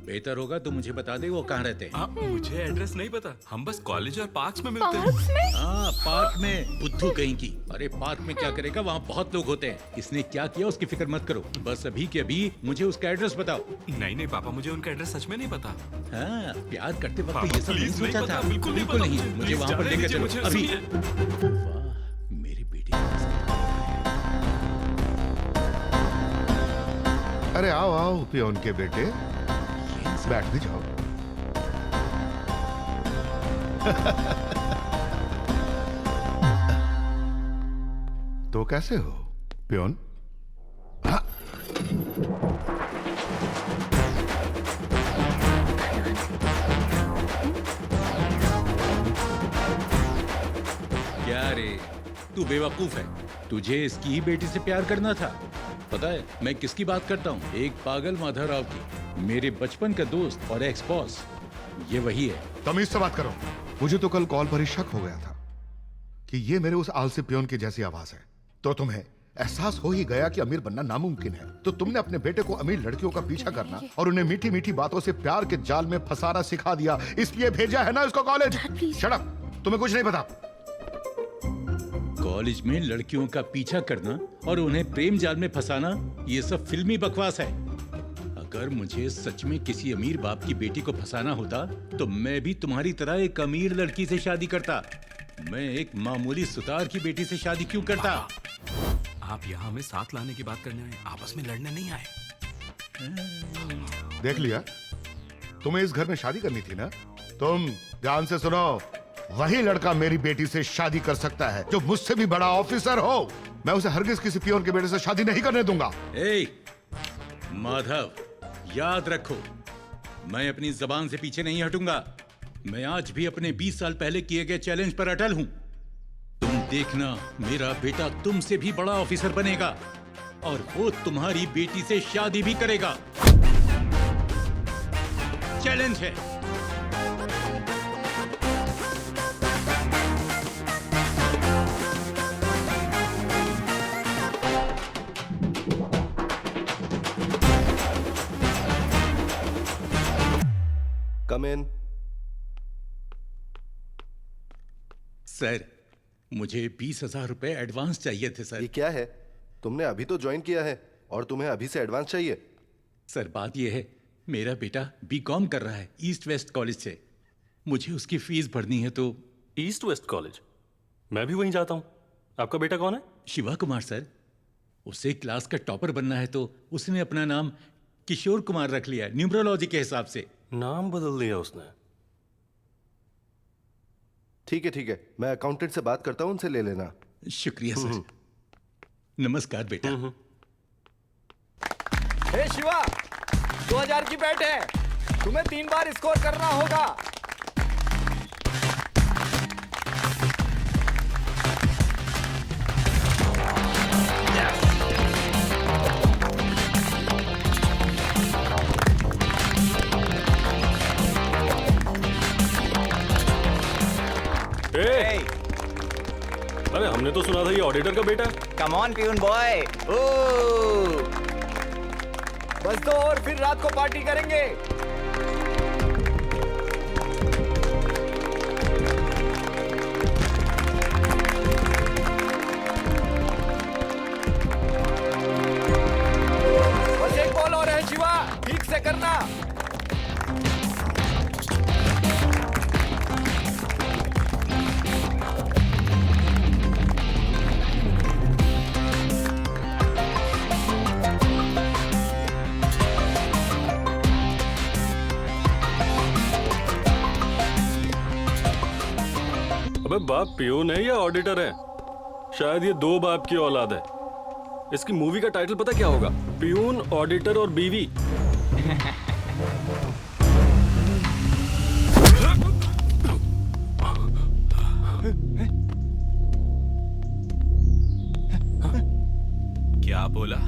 बेहतर होगा तो मुझे बता दे वो कहाँ रहते हैं। मुझे एड्रेस नहीं पता, हम बस कॉलेज और पार्क्स में मिलते पार्क्स में? हाँ, पार्क में। बुद्धू कहीं की। अरे पार्क में क्या करेगा, वहाँ बहुत लोग होते हैं। इसने क्या किया उसकी फिक्र मत करो, बस अभी के अभी मुझे उसका एड्रेस बताओ। नहीं पापा, मुझे उनका एड्रेस सच में नहीं पता। हाँ, प्यार करते वक्त ये सब नहीं प्लीज नहीं सोचा पता, था। बिल्कुल नहीं पता नहीं, मुझे वहाँ पर लेकर चलो अभी। वाह, मेरी बेटी। अरे आओ आओ पियोन के बेटे, बैठ भी जाओ। तो कैसे हो पियोन? हाँ। क्या रे, तू बेवकूफ है। तुझे इसकी ही बेटी से प्यार करना था। पता है मैं किसकी बात करता हूँ? एक पागल माधवराव की, मेरे बचपन का दोस्त और एक्स बॉस। ये वही है। तमीज से बात करो। मुझे तो कल कॉल पर ही शक हो गया था कि ये मेरे उस आलसी पियोन की जैसी आवाज है। तो तुम्हें एहसास हो ही गया कि अमीर बनना नामुमकिन है, तो तुमने अपने बेटे को अमीर लड़कियों का पीछा करना और उन्हें मीठी मीठी बातों से प्यार के जाल में फंसाना सिखा दिया। इसलिए भेजा है ना इसको कॉलेज। शट अप, तुम्हें कुछ नहीं पता। कॉलेज में लड़कियों का पीछा करना और उन्हें प्रेम जाल में फंसाना, ये सब फिल्मी बकवास है। अगर मुझे सच में किसी अमीर बाप की बेटी को फंसाना होता तो मैं भी तुम्हारी तरह एक अमीर लड़की से शादी करता। मैं एक मामूली सुतार की बेटी से शादी क्यों करता? आप यहाँ हमें साथ लाने की बात करने आए, आपस में लड़ने नहीं आए। देख लिया, तुम्हें इस घर में शादी करनी थी ना? तुम ध्यान से सुनो, वही लड़का मेरी बेटी से शादी कर सकता है जो मुझसे भी बड़ा ऑफिसर हो। मैं उसे हरगिज किसी पियोन के बेटे से शादी नहीं करने दूंगा। माधव, याद रखो, मैं अपनी जबान से पीछे नहीं हटूंगा। मैं आज भी अपने 20 साल पहले किए गए चैलेंज पर अटल हूं। तुम देखना, मेरा बेटा तुमसे भी बड़ा ऑफिसर बनेगा और वो तुम्हारी बेटी से शादी भी करेगा। चैलेंज है। कम इन। सर, मुझे 20,000 रुपए एडवांस चाहिए थे सर। ये क्या है? तुमने अभी तो ज्वाइन किया है और तुम्हें अभी से एडवांस चाहिए? सर बात यह है, मेरा बेटा बीकॉम कर रहा है ईस्ट वेस्ट कॉलेज से। मुझे उसकी फीस भरनी है। तो ईस्ट वेस्ट कॉलेज? मैं भी वहीं जाता हूँ। आपका बेटा कौन है? शिवा कुमार सर। उसे क्लास का टॉपर बनना है तो उसने अपना नाम किशोर कुमार रख लिया न्यूमरोलॉजी के हिसाब से। नाम बदल दिया उसने। ठीक है, मैं अकाउंटेंट से बात करता हूँ, उनसे ले लेना। शुक्रिया सर। नमस्कार बेटा। हे शिवा, 2000 की बैट है, तुम्हें 3 बार स्कोर करना होगा। अरे हमने तो सुना था ये ऑडिटर का बेटा है। Come on peon boy. ओ बस तो और फिर रात को पार्टी करेंगे। बस एक बॉल और है शिवा, ठीक से करना। अबे बाप पियून है या ऑडिटर है? शायद ये 2 बाप की औलाद है। इसकी मूवी का टाइटल पता क्या होगा? पियून, ऑडिटर और बीवी। क्या बोला?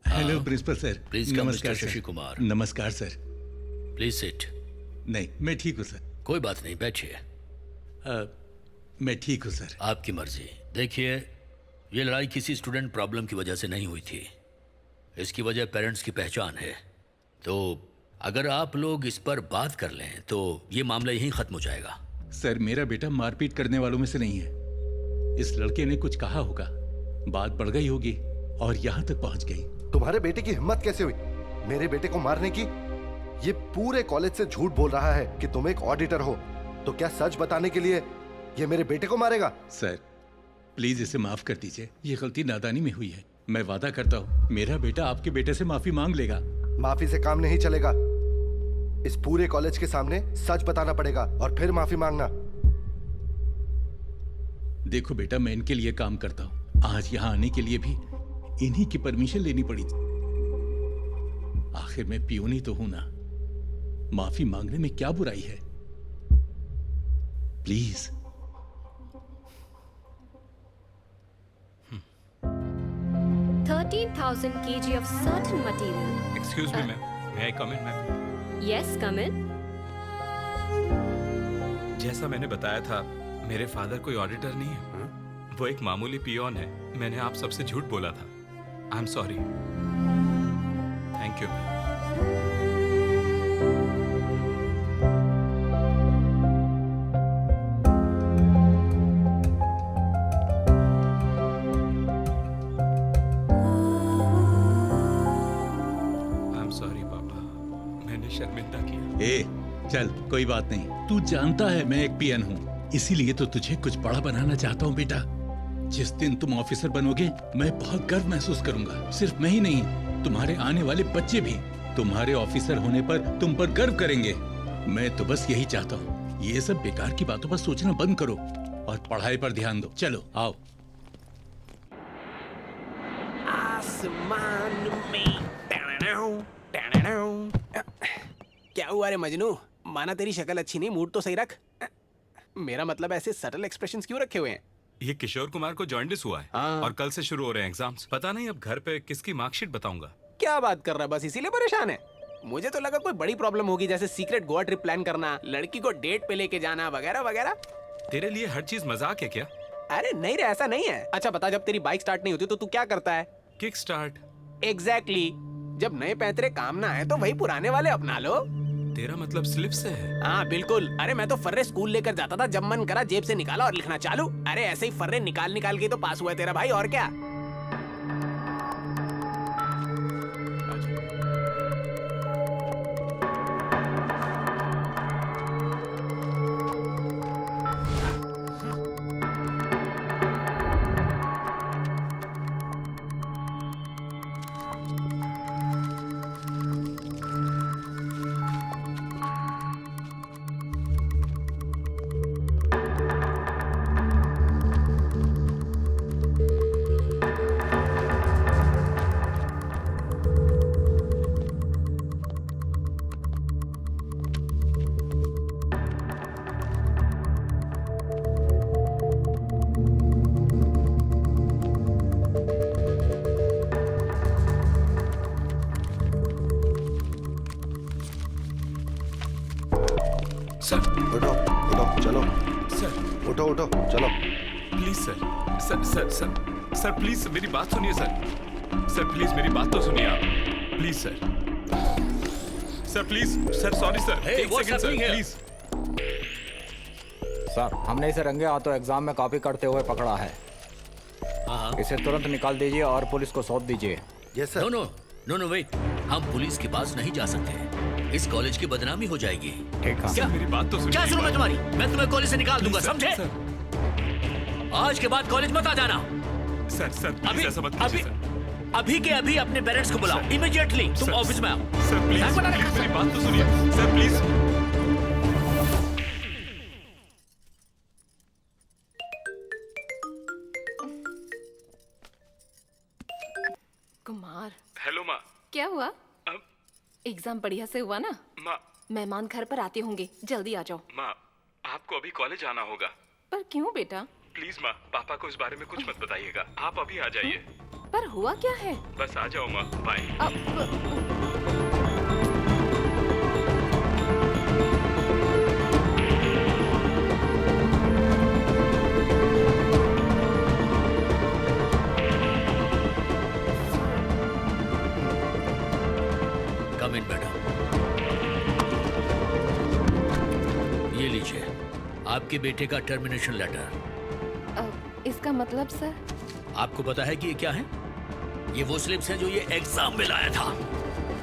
Hello principal sir. Please come mister Shashi Kumar. नमस्कार सर। Please sit. नहीं, मैं ठीक हूँ सर। कोई बात नहीं, बैठिए। मैं ठीक हूँ सर। आपकी मर्जी। देखिए, ये लड़ाई किसी स्टूडेंट प्रॉब्लम की वजह से नहीं हुई थी। इसकी वजह पेरेंट्स की पहचान है। तो अगर आप लोग इस पर बात कर लें तो ये मामला यहीं खत्म हो जाएगा। सर, मेरा बेटा मारपीट करने वालों में से नहीं है। इस लड़के ने कुछ कहा होगा, बात बढ़ गई होगी और यहाँ तक पहुँच गई। तुम्हारे बेटे की हिम्मत कैसे हुई मेरे बेटे को मारने की? ये पूरे कॉलेज से झूठ बोल रहा है कि तुम एक ऑडिटर हो। तो क्या सच बताने के लिए ये मेरे बेटे को मारेगा? सर, प्लीज इसे माफ कर दीजिए। ये गलती नादानी में हुई है। मैं वादा करता हूँ मेरा बेटा आपके बेटे से माफी मांग लेगा। माफी से काम नहीं चलेगा। इस पूरे कॉलेज के सामने सच बताना पड़ेगा और फिर माफी मांगना। देखो बेटा, मैं इनके लिए काम करता हूँ। आज यहाँ आने के लिए भी इन्हीं की परमिशन लेनी पड़ी थी। आखिर मैं पियून ही तो हूं ना। माफी मांगने में क्या बुराई है? Please. 13,000 kg of certain material. Excuse me, ma'am. May I come in, ma'am? Yes, come in. जैसा मैंने बताया था, मेरे फादर कोई ऑडिटर नहीं है। वो एक मामूली पियोन है। मैंने आप सबसे झूठ बोला था। I am sorry. Thank you ma'am. I am sorry पापा, मैंने शर्मिंदा किया। ए, चल कोई बात नहीं। तू जानता है मैं एक पियन हूँ, इसीलिए तो तुझे कुछ बड़ा बनाना चाहता हूँ बेटा। जिस दिन तुम ऑफिसर बनोगे, मैं बहुत गर्व महसूस करूंगा। सिर्फ मैं ही नहीं, तुम्हारे आने वाले बच्चे भी तुम्हारे ऑफिसर होने पर तुम पर गर्व करेंगे। मैं तो बस यही चाहता हूँ। ये सब बेकार की बातों पर सोचना बंद करो और पढ़ाई पर ध्यान दो। चलो आओ। आसमान में क्या हुआ रे मजनू? माना तेरी शक्ल अच्छी नहीं, मूड तो सही रख। मेरा मतलब ऐसे सटल एक्सप्रेशंस क्यों रखे हुए हैं? ये किशोर कुमार को जॉन्डिस हुआ है और कल से शुरू हो रहे हैं एग्जाम्स। पता नहीं अब घर पे किसकी मार्कशीट बताऊंगा। क्या बात कर रहा है? बस इसीलिए परेशान है? मुझे तो लगा कोई बड़ी प्रॉब्लम होगी, जैसे सीक्रेट गोवा ट्रिप प्लान करना, लड़की को डेट पे लेके जाना वगैरह वगैरह। तेरे लिए हर चीज मजाक है क्या? अरे नहीं रे, ऐसा नहीं है। अच्छा बता, जब तेरी बाइक स्टार्ट नहीं होती तो तू क्या करता है? Kick start. एग्जैक्टली। जब नए पैंतरे काम ना आए तो वही पुराने वाले अपना लो। तेरा मतलब स्लिप से है? हाँ बिल्कुल। अरे मैं तो फर्रे स्कूल लेकर जाता था, जब मन करा जेब से निकाला और लिखना चालू। अरे ऐसे ही फर्रे निकाल निकाल के तो पास हुआ है तेरा भाई, और क्या। उठो चलो। प्लीज सर प्लीज मेरी बात सुनिए सर प्लीज मेरी बात तो सुनिए आप। Please sir please sir, sorry sir, एक सेकंड सर प्लीज। सर हमने इसे रंगे हाथों एग्जाम में कॉपी करते हुए पकड़ा है। इसे तुरंत निकाल दीजिए और पुलिस को सौंप दीजिए। Yes sir. नो वेट, हम पुलिस के पास नहीं जा सकते। इस कॉलेज की बदनामी हो जाएगी। ठीक है। क्या मेरी बात तो सुनिए। क्या सुनूं मैं तुम्हारी? मैं तुम्हें कॉलेज से निकाल दूंगा, समझे? आज के बाद कॉलेज मत आ जाना। सर अभी ऐसा मत कीजिए सर। अभी के अभी अपने पेरेंट्स को बुलाओ इमीडिएटली। तुम ऑफिस में आओ। सर प्लीज मेरी बात तो सुनिए सर प्लीज। कुमार। हेलो माँ। क्या हुआ? एग्जाम बढ़िया से हुआ ना? माँ मेहमान घर पर आते होंगे, जल्दी आ जाओ। माँ आपको अभी कॉलेज आना होगा। पर क्यों बेटा? प्लीज माँ, पापा को इस बारे में कुछ मत बताइएगा। आप अभी आ जाइए। पर हुआ क्या है? बस आ जाओ माँ, बाय। कम इन मैडम। ये लीजिए आपके बेटे का टर्मिनेशन लेटर। इसका मतलब सर? आपको पता है कि ये क्या है? ये वो स्लिप्स हैं जो ये एग्जाम में लाया था।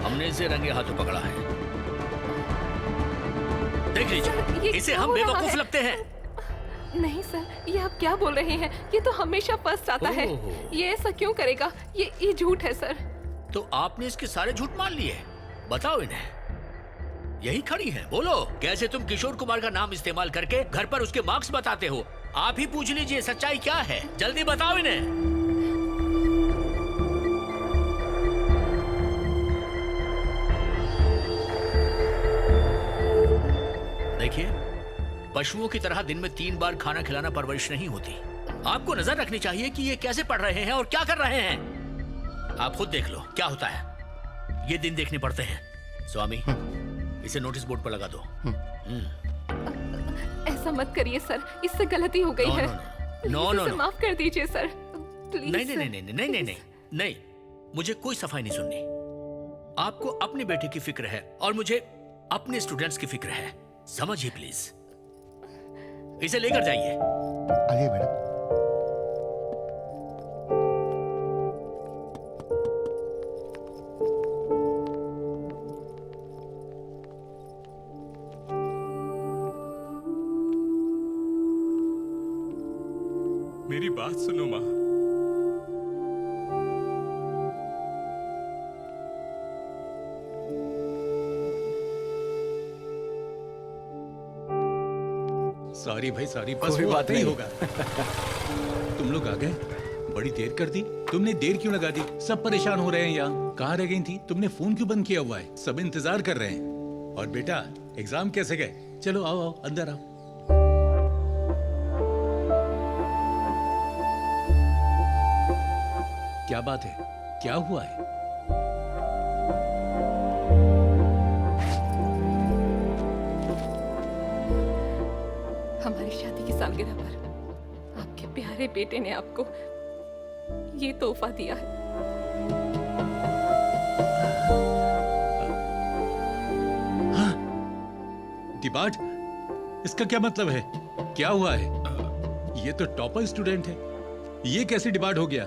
हमने इसे रंगे हाथों पकड़ा है। देख लीजिए, इसे हम बेवकूफ लगते हैं। नहीं सर, ये आप क्या बोल रहे हैं? ये तो हमेशा फर्स्ट आता है। ये ऐसा क्यों करेगा? ये झूठ है सर। तो आपने इसके सारे झूठ मान लिए? बताओ इन्हें। यही खड़ी है, बोलो कैसे तुम किशोर कुमार का नाम इस्तेमाल करके घर पर उसके मार्क्स बताते हो? आप ही पूछ लीजिए सच्चाई क्या है, जल्दी बताओ इन्हें। देखिए, पशुओं की तरह दिन में 3 बार खाना खिलाना परवरिश नहीं होती। आपको नजर रखनी चाहिए कि ये कैसे पढ़ रहे हैं और क्या कर रहे हैं। आप खुद देख लो क्या होता है। ये दिन देखने पड़ते हैं। स्वामी, इसे नोटिस बोर्ड पर लगा दो। ऐसा मत करिए सर, इससे गलती हो गई है। नो नो इसे नो, माफ कर दीजिए सर, प्लीज। नहीं नहीं नहीं नहीं नहीं नहीं नहीं नहीं, मुझे कोई सफाई नहीं सुननी। आपको अपने बेटे की फिक्र है और मुझे अपने स्टूडेंट्स की फिक्र है, समझिए प्लीज। इसे लेकर जाइए। आइए मैडम। मेरी बात सुनो माँ। सॉरी भाई सॉरी, बस कोई वो बात नहीं नहीं। होगा। तुम लोग आ गए, बड़ी देर कर दी। तुमने देर क्यों लगा दी? सब परेशान हो रहे हैं यहाँ। कहाँ रह गई थी? तुमने फोन क्यों बंद किया हुआ है? सब इंतजार कर रहे हैं। और बेटा एग्जाम कैसे गए? चलो आओ आओ अंदर आओ। क्या बात है? क्या हुआ है? हमारी शादी की सालगिरह पर आपके प्यारे बेटे ने आपको ये तोहफा दिया है। डिबाट, इसका क्या मतलब है? क्या हुआ है? ये तो टॉपर स्टूडेंट है, ये कैसे डिबाट हो गया?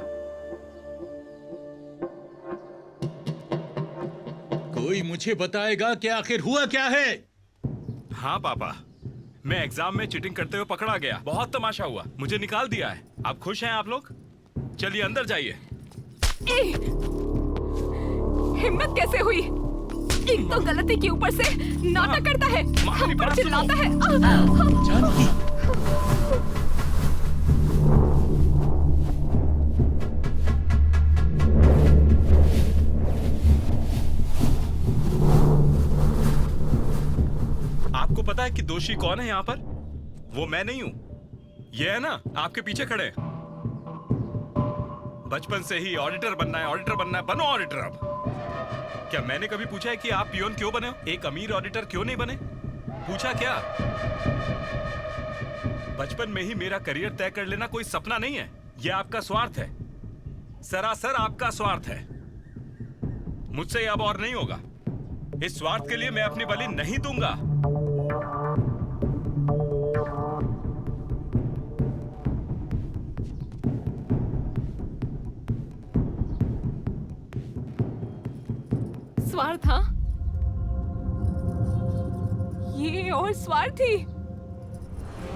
कोई मुझे बताएगा कि आखिर हुआ क्या है? हाँ पापा, मैं एग्जाम में चीटिंग करते हुए पकड़ा गया। बहुत तमाशा हुआ, मुझे निकाल दिया है। आप खुश हैं आप लोग? चलिए अंदर जाइए। हिम्मत कैसे हुई? एक तो गलती के ऊपर से नाटक करता है, हम पर चिल्लाता है। जानकी, आपको पता है कि दोषी कौन है यहाँ पर? वो मैं नहीं हूँ, ये है ना आपके पीछे खड़े हैं। बचपन से ही ऑडिटर बनना है, ऑडिटर बनना है, बनो ऑडिटर। अब क्या मैंने कभी पूछा है कि आप पियोन क्यों बने हो? एक अमीर ऑडिटर क्यों नहीं बने? पूछा क्या? बचपन में ही मेरा करियर तय कर लेना कोई सपना नहीं है, यह आपका स्वार्थ है, सरासर आपका स्वार्थ है। मुझसे अब और नहीं होगा। इस स्वार्थ के लिए मैं अपनी बलि नहीं दूंगा। स्वार्थ? हाँ, ये और स्वार्थी।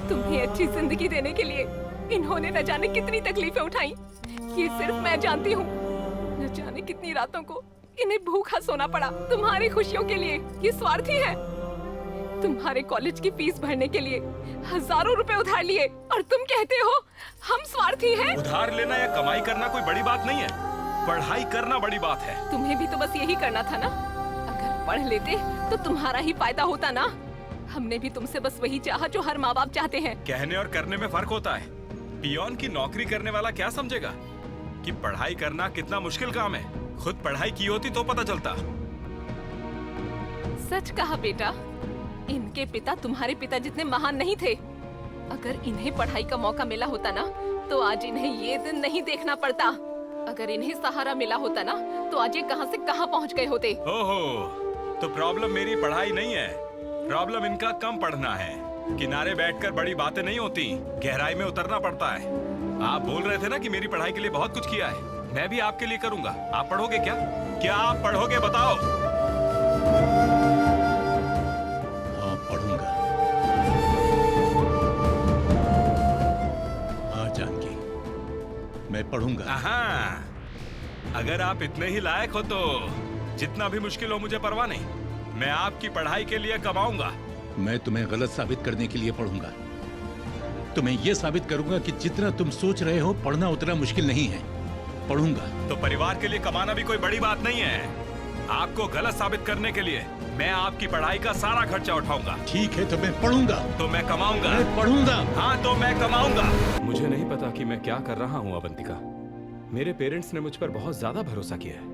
तुम्हें अच्छी जिंदगी देने के लिए इन्होंने न जाने कितनी तकलीफें उठाई, ये सिर्फ मैं जानती हूँ। न जाने कितनी रातों को इन्हें भूखा सोना पड़ा तुम्हारी खुशियों के लिए। ये स्वार्थी है। तुम्हारे कॉलेज की फीस भरने के लिए हजारों रुपए उधार लिए और तुम कहते हो हम स्वार्थी हैं? उधार लेना या कमाई करना कोई बड़ी बात नहीं है, पढ़ाई करना बड़ी बात है। तुम्हें भी तो बस यही करना था ना। अगर पढ़ लेते तो तुम्हारा ही फायदा होता ना। हमने भी तुमसे बस वही चाहा जो हर माँ बाप चाहते हैं। कहने और करने में फर्क होता है। पियोन की नौकरी करने वाला क्या समझेगा कि पढ़ाई करना कितना मुश्किल काम है? खुद पढ़ाई की होती तो पता चलता। सच कहा बेटा, इनके पिता तुम्हारे पिता जितने महान नहीं थे। अगर इन्हें पढ़ाई का मौका मिला होता ना तो आज इन्हें ये दिन नहीं देखना पड़ता। अगर इन्हें सहारा मिला होता ना तो आज ये कहां से कहां पहुंच गए होते। ओहो, तो प्रॉब्लम मेरी पढ़ाई नहीं है, प्रॉब्लम इनका कम पढ़ना है। किनारे बैठकर बड़ी बातें नहीं होती, गहराई में उतरना पड़ता है। आप बोल रहे थे ना कि मेरी पढ़ाई के लिए बहुत कुछ किया है, मैं भी आपके लिए करूंगा। आप पढ़ोगे क्या? क्या आप पढ़ोगे बताओ? हाँ पढ़ूंगा। हाँ जानकी, मैं पढ़ूंगा। हाँ, अगर आप इतने ही लायक हो तो जितना भी मुश्किल हो मुझे परवाह नहीं, मैं आपकी पढ़ाई के लिए कमाऊंगा। मैं तुम्हें गलत साबित करने के लिए पढ़ूंगा। तुम्हें यह साबित करूंगा कि जितना तुम सोच रहे हो पढ़ना उतना मुश्किल नहीं है। पढ़ूंगा। तो परिवार के लिए कमाना भी कोई बड़ी बात नहीं है। आपको गलत साबित करने के लिए मैं आपकी पढ़ाई का सारा खर्चा उठाऊंगा। ठीक है तो मैं पढ़ूंगा। तो मैं कमाऊंगा। मैं पढ़ूंगा। हाँ तो मैं कमाऊंगा। मुझे नहीं पता कि मैं क्या कर रहा हूँ अवंतिका। मेरे पेरेंट्स ने मुझ पर बहुत ज्यादा भरोसा किया है।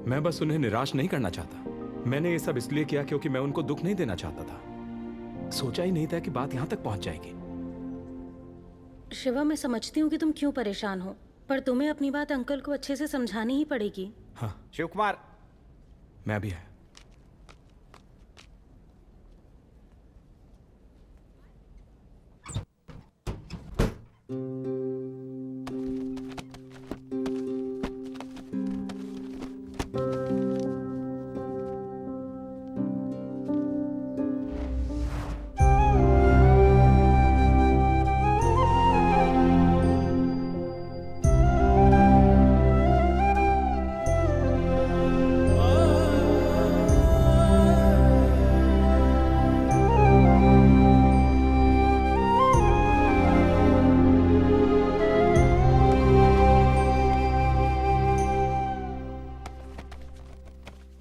मैं बस उन्हें निराश नहीं करना चाहता। मैंने ये सब इसलिए किया क्योंकि मैं उनको दुख नहीं देना चाहता था। सोचा ही नहीं था कि बात यहाँ तक पहुँच जाएगी। शिवा, मैं समझती हूँ कि तुम क्यों परेशान हो, पर तुम्हें अपनी बात अंकल को अच्छे से समझानी ही पड़ेगी। हाँ शिव कुमार, मैं अभी आया।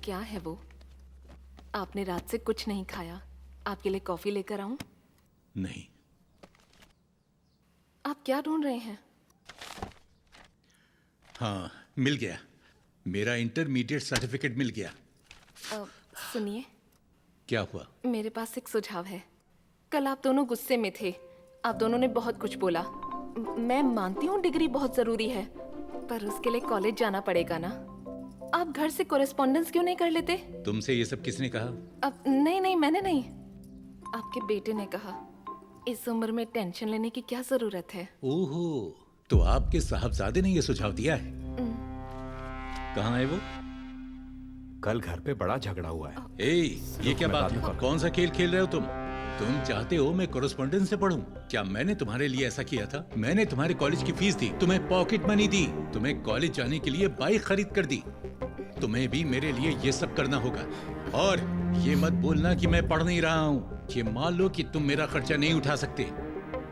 क्या है वो? आपने रात से कुछ नहीं खाया। आपके लिए कॉफी लेकर आऊं? नहीं। आप क्या ढूंढ रहे हैं? हाँ, मिल गया। मेरा इंटरमीडिएट सर्टिफिकेट मिल गया। सुनिए, क्या हुआ? मेरे पास एक सुझाव है। कल आप दोनों गुस्से में थे। आप दोनों ने बहुत कुछ बोला। मैं मानती हूँ डिग्री बहुत जरूरी है, पर उसके लिए कॉलेज जाना पड़ेगा ना। आप घर से कॉरेस्पॉन्डेंस क्यों नहीं कर लेते? तुमसे ये सब किसने कहा? अब नहीं, मैंने नहीं। आपके बेटे ने कहा। इस उम्र में टेंशन लेने की क्या जरूरत है? ओहो, तो आपके साहबजादे ने ये सुझाव दिया है? कहाँ है वो? कल घर पे बड़ा झगड़ा हुआ है। ये क्या बात है? कौन सा खेल खेल रहे हो तुम? तुम चाहते हो मैं कॉरेस्पॉन्डेंस से पढूं? क्या मैंने तुम्हारे लिए ऐसा किया था? मैंने तुम्हारे कॉलेज की फीस दी, तुम्हें पॉकेट मनी दी, तुम्हें कॉलेज जाने के लिए बाइक खरीद कर दी। तुम्हें भी मेरे लिए ये सब करना होगा। और ये मत बोलना कि मैं पढ़ नहीं रहा हूँ। ये मान लो कि तुम मेरा खर्चा नहीं उठा सकते।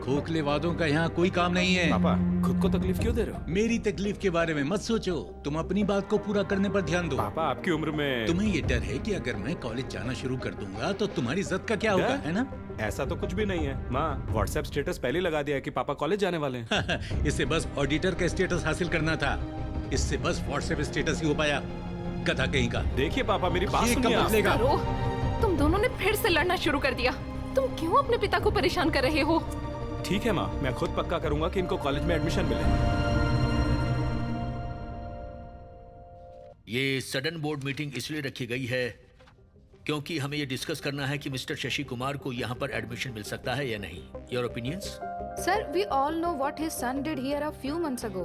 खोखले वादों का यहाँ कोई काम नहीं है। पापा, खुद को तकलीफ क्यों दे रहे हो? मेरी तकलीफ के बारे में मत सोचो, तुम अपनी बात को पूरा करने पर ध्यान दो। पापा, आपकी उम्र में तुम्हें ये डर है कि अगर मैं कॉलेज जाना शुरू कर दूंगा तो तुम्हारी इज्जत का क्या होगा, है ना? ऐसा तो कुछ भी नहीं है। माँ, व्हाट्सएप स्टेटस पहले लगा दिया कि पापा कॉलेज जाने वाले हैं। इससे बस ऑडिटर का स्टेटस हासिल करना था। इससे बस व्हाट्सएप स्टेटस ही हो पाया। कथा कहीं का। देखिए पापा, मेरी बात ये सुनिए। कब बदलेगा? तुम दोनों ने फिर से लड़ना शुरू कर दिया। तुम क्यों अपने पिता को परेशान कर रहे हो? ठीक है माँ, मैं खुद पक्का करूंगा कि इनको कॉलेज में एडमिशन मिले। ये सडन बोर्ड मीटिंग इसलिए रखी गई है क्योंकि हमें ये डिस्कस करना है कि मिस्टर शशि कुमार को यहाँ पर एडमिशन मिल सकता है या नहीं। Your opinions? Sir, we all know what his son did here a few months ago.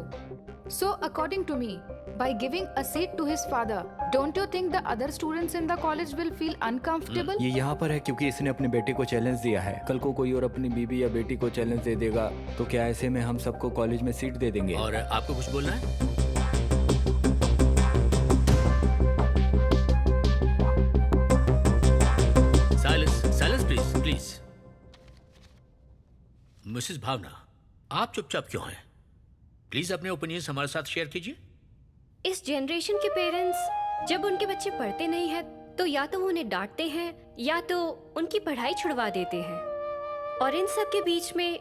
So, according to me, by giving a seat to his father, don't you think the other students in the college will feel uncomfortable? ये यहाँ पर है क्योंकि इसने अपने बेटे को challenge दिया है। कल को कोई और अपनी बीवी या बेटी को चैलेंज दे देगा तो क्या ऐसे में हम सबको कॉलेज में सीट दे देंगे? और आपको कुछ बोलना है? Silence please, please. मिसेस भावना, आप चुपचाप क्यों हैं? प्लीज अपने ओपिनियंस हमारे साथ शेयर कीजिए। इस जनरेशन के पेरेंट्स जब उनके बच्चे पढ़ते नहीं हैं तो या तो वो उन्हें डांटते हैं या तो उनकी पढ़ाई छुड़वा देते हैं। और इन सब के बीच में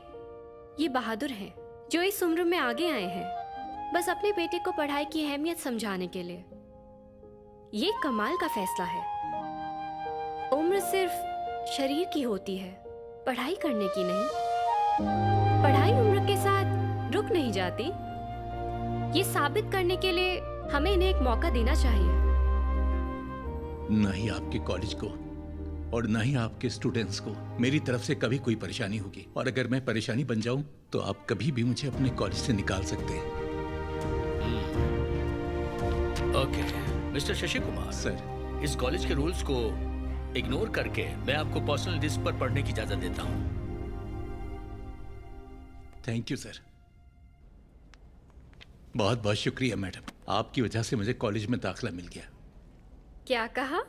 ये बहादुर हैं जो इस उम्र में आगे आए हैं बस अपने बेटे को पढ़ाई की अहमियत समझाने के लिए। ये कमाल का फैसला है। उम्र सिर्फ शरीर की होती है, पढ़ाई करने की नहीं। पढ़ाई उम्र के साथ रुक नहीं जाती। ये साबित करने के लिए हमें इन्हें एक मौका देना चाहिए। न ही आपके कॉलेज को और न ही आपके स्टूडेंट्स को मेरी तरफ से कभी कोई परेशानी होगी। और अगर मैं परेशानी बन जाऊं तो आप कभी भी मुझे अपने कॉलेज से निकाल सकते हैं। Okay, mister Shashi Kumar sir, इस कॉलेज के रूल्स को इग्नोर करके मैं आपको पर्सनल डिस्क पर पढ़ने की इजाजत देता हूँ। Thank you sir. बहुत बहुत शुक्रिया मैडम, आपकी वजह से मुझे कॉलेज में दाखिला मिल गया। क्या कहा?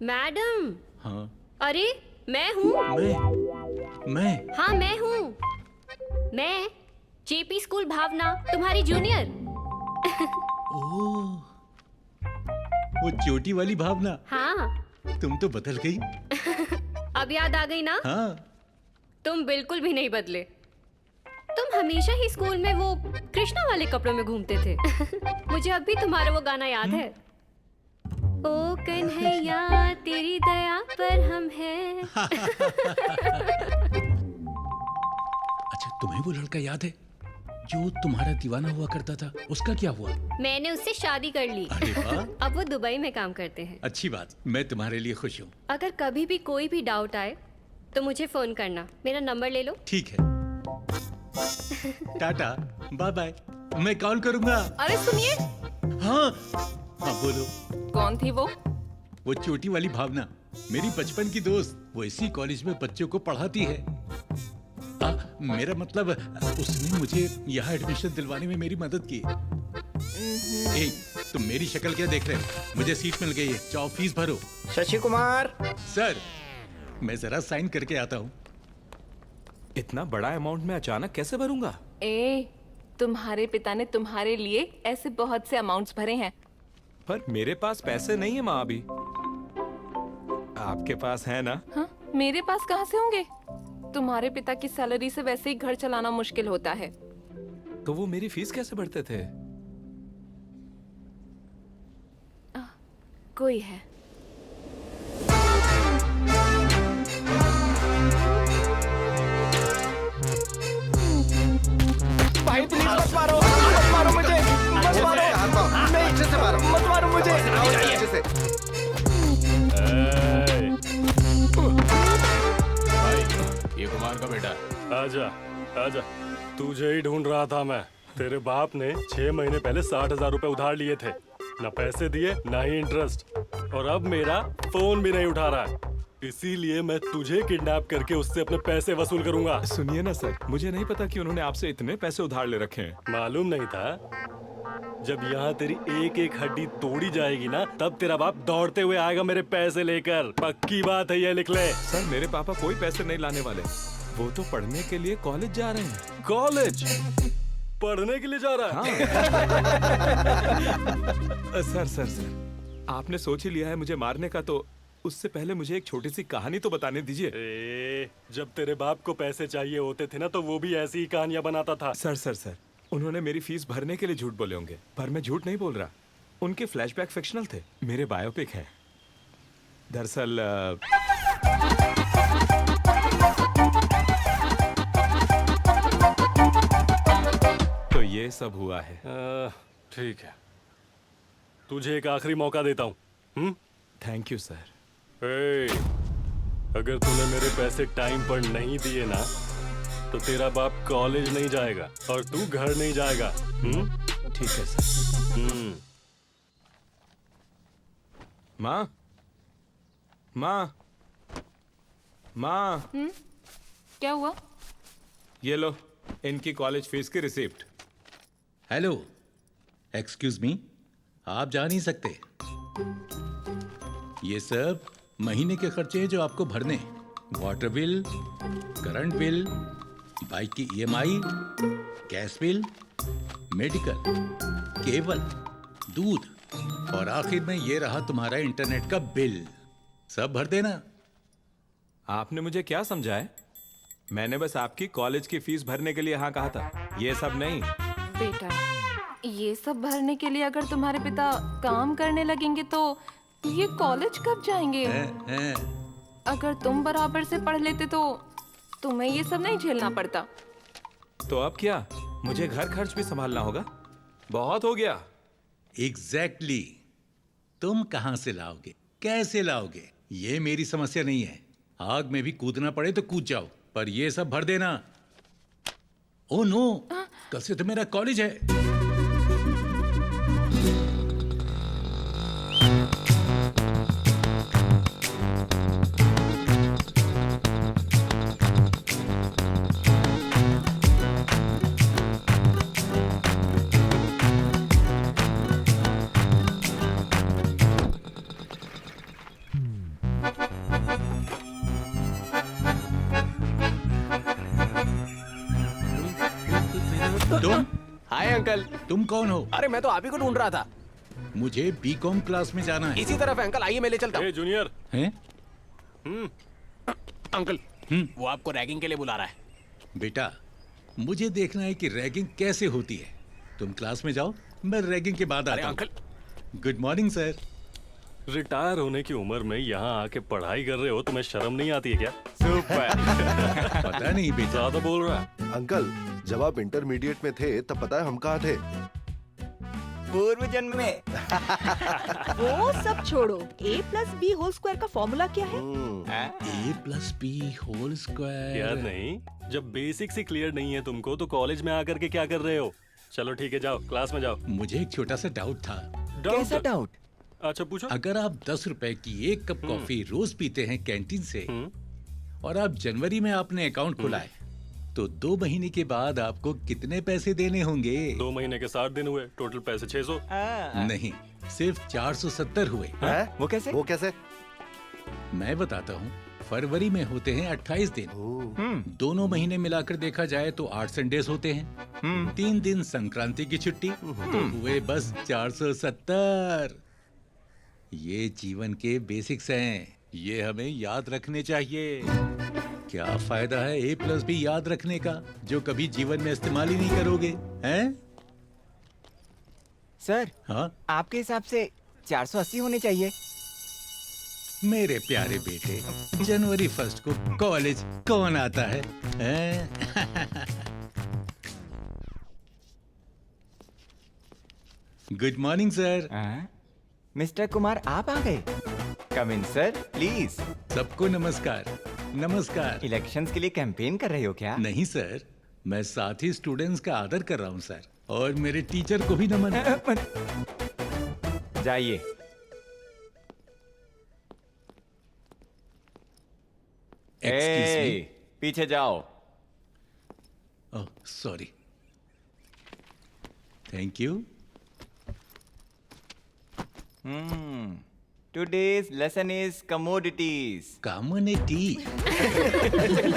मैडम? हाँ। अरे मैं हूँ। मैं? हाँ मैं हूँ। मैं जेपी स्कूल भावना, तुम्हारी जूनियर। ओह, वो चोटी वाली भावना। हाँ। तुम तो बदल गई। अब याद आ गई ना? हाँ। तुम बिल्कुल भी नहीं बदले। तुम हमेशा ही स्कूल में वो कृष्णा वाले कपड़ों में घूमते थे। मुझे अब भी तुम्हारा वो गाना याद है। ओ कन्हैया तेरी दया पर हम हैं। अच्छा, तुम्हें वो लड़का याद है जो तुम्हारा दीवाना हुआ करता था? उसका क्या हुआ? मैंने उससे शादी कर ली। अरे वाह। अब वो दुबई में काम करते हैं। अच्छी बात, मैं तुम्हारे लिए खुश हूँ। अगर कभी भी कोई भी डाउट आए तो मुझे फोन करना। मेरा नंबर ले लो। ठीक है। Tata, bye bye. मैं कॉल करूंगा। अरे सुनिए। हाँ हाँ, बोलो। कौन थी वो? वो छोटी वाली भावना, मेरी बचपन की दोस्त। वो इसी कॉलेज में बच्चों को पढ़ाती है। मेरा मतलब, उसने मुझे यहाँ एडमिशन दिलवाने में मेरी मदद की। तुम मेरी शक्ल क्या देख रहे हो? मुझे सीट मिल गई है, जाओ फीस भरो। शशि कुमार सर, मैं जरा साइन करके आता हूँ। इतना बड़ा अमाउंट मैं अचानक कैसे भरूंगा? तुम्हारे पिता ने तुम्हारे लिए ऐसे बहुत से अमाउंट्स भरे हैं। पर मेरे पास पैसे नहीं है माँ अभी। आपके पास है ना? हाँ, मेरे पास कहाँ से होंगे? तुम्हारे पिता की सैलरी से वैसे ही घर चलाना मुश्किल होता है। तो वो मेरी फीस कैसे भरते थे? कोई है। भाई प्लीज मत मारो मुझे, मत मारो, अच्छे से मारो, मत मारो मुझे, अच्छे से। ये कुमार का बेटा। आजा आजा, तुझे ही ढूंढ रहा था मैं। तेरे बाप ने 6 महीने पहले 60,000 रुपए उधार लिए थे। न पैसे दिए न ही इंटरेस्ट, और अब मेरा फोन भी नहीं उठा रहा है। इसीलिए मैं तुझे किडनैप करके उससे अपने पैसे वसूल करूंगा। सुनिए ना सर, मुझे नहीं पता कि उन्होंने आपसे इतने पैसे उधार ले रखे हैं। मालूम नहीं था? जब यहाँ तेरी एक एक हड्डी तोड़ी जाएगी ना, तब तेरा बाप दौड़ते हुए आएगा मेरे पैसे लेकर। पक्की बात है, ये लिख ले। सर, मेरे पापा कोई पैसे नहीं लाने वाले। वो तो पढ़ने के लिए कॉलेज जा रहे हैं। कॉलेज पढ़ने के लिए जा रहा है? हाँ। सर, आपने सोच ही लिया है मुझे मारने का, तो उससे पहले मुझे एक छोटी सी कहानी तो बताने दीजिए। जब तेरे बाप को पैसे चाहिए होते थे ना, तो वो भी ऐसी ही कहानियां बनाता था। सर, उन्होंने मेरी फीस भरने के लिए झूठ बोले होंगे, पर मैं झूठ नहीं बोल रहा। उनके फ्लैशबैक फिक्शनल थे, मेरे बायोपिक हैं। दरअसल तो ये सब हुआ है। ठीक है, तुझे एक आखिरी मौका देता हूँ। Thank you sir. अगर तूने मेरे पैसे टाइम पर नहीं दिए ना, तो तेरा बाप कॉलेज नहीं जाएगा और तू घर नहीं जाएगा। ठीक है सर। माँ, क्या हुआ? ये लो इनकी कॉलेज फीस की रिसिप्ट। हेलो, एक्सक्यूज मी, आप जा नहीं सकते। ये सब महीने के खर्चे हैं जो आपको भरने। Water bill, current bill, bike की EMI, gas bill, medical, cable, दूध, और आखिर में ये रहा तुम्हारा इंटरनेट का बिल। सब भर देना। आपने मुझे क्या समझा है? मैंने बस आपकी कॉलेज की फीस भरने के लिए हाँ कहा था, ये सब नहीं। बेटा, ये सब भरने के लिए अगर तुम्हारे पिता काम करने लगेंगे तो ये कॉलेज कब जाएंगे? अगर तुम बराबर से पढ़ लेते तो तुम्हें ये सब नहीं झेलना पड़ता। तो अब क्या, मुझे घर खर्च भी संभालना होगा? बहुत हो गया। एग्जैक्टली। तुम कहां से लाओगे, कैसे लाओगे, ये मेरी समस्या नहीं है। आग में भी कूदना पड़े तो कूद जाओ, पर ये सब भर देना। ओह नो, कल से तो मेरा कॉलेज है। तुम? Hi uncle. तुम कौन हो? अरे मैं तो आप ही को ढूंढ रहा था। मुझे BCom क्लास में जाना है। इसी तरफ है अंकल, आइए मैं ले चलता हूँ। जूनियर। हैं? अंकल, वो आपको रैगिंग के लिए बुला रहा है। बेटा, मुझे देखना है कि रैगिंग कैसे होती है। तुम क्लास में जाओ, मैं रैगिंग के बाद आता हूँ। Good morning sir. रिटायर होने की उम्र में यहाँ आके पढ़ाई कर रहे हो, तुम्हें शर्म नहीं आती है क्या? सुपर। पता नहीं बेटा, ज्यादा बोल रहा है। अंकल, जब आप इंटरमीडिएट में थे तब पता है हम कहाँ थे? पूर्व जन्म में। वो सब छोड़ो, a+b होल स्क्वायर का फॉर्मूला क्या है? a+b whole square. याद नहीं? जब बेसिक्स ही क्लियर नहीं है तुमको तो कॉलेज में आकर के क्या कर रहे हो? चलो ठीक है, जाओ क्लास में जाओ। मुझे एक छोटा सा डाउट था। कैसा डाउट? अच्छा पूछो। अगर आप 10 रुपए की एक कप कॉफी रोज पीते हैं कैंटीन से और आप जनवरी में आपने अकाउंट खुलाए तो 2 महीने के बाद आपको कितने पैसे देने होंगे? 2 महीने के 60 दिन हुए, टोटल पैसे 600। नहीं, सिर्फ 470 हुए। वो कैसे? वो कैसे? मैं बताता हूँ। फरवरी में होते हैं 28 दिन, दोनों महीने मिलाकर देखा जाए तो 8 संडेज होते हैं, 3 दिन संक्रांति की छुट्टी, तो हुए बस 470। ये जीवन के बेसिक्स हैं, ये हमें याद रखने चाहिए। क्या फायदा है a+b याद रखने का जो कभी जीवन में इस्तेमाल ही नहीं करोगे, हैं? सर, हाँ? आपके हिसाब से 480 होने चाहिए। मेरे प्यारे बेटे, जनवरी 1 को कॉलेज कौन आता है, हैं? Good morning sir. Mister Kumar आप आ गए। कम इन सर, प्लीज। सबको नमस्कार। नमस्कार। इलेक्शंस के लिए कैंपेन कर रहे हो क्या? नहीं सर, मैं साथी स्टूडेंट्स का आदर कर रहा हूँ सर, और मेरे टीचर को भी नमन। जाइए। पीछे जाओ। Oh sorry. Thank you. Today's lesson is commodities. Community.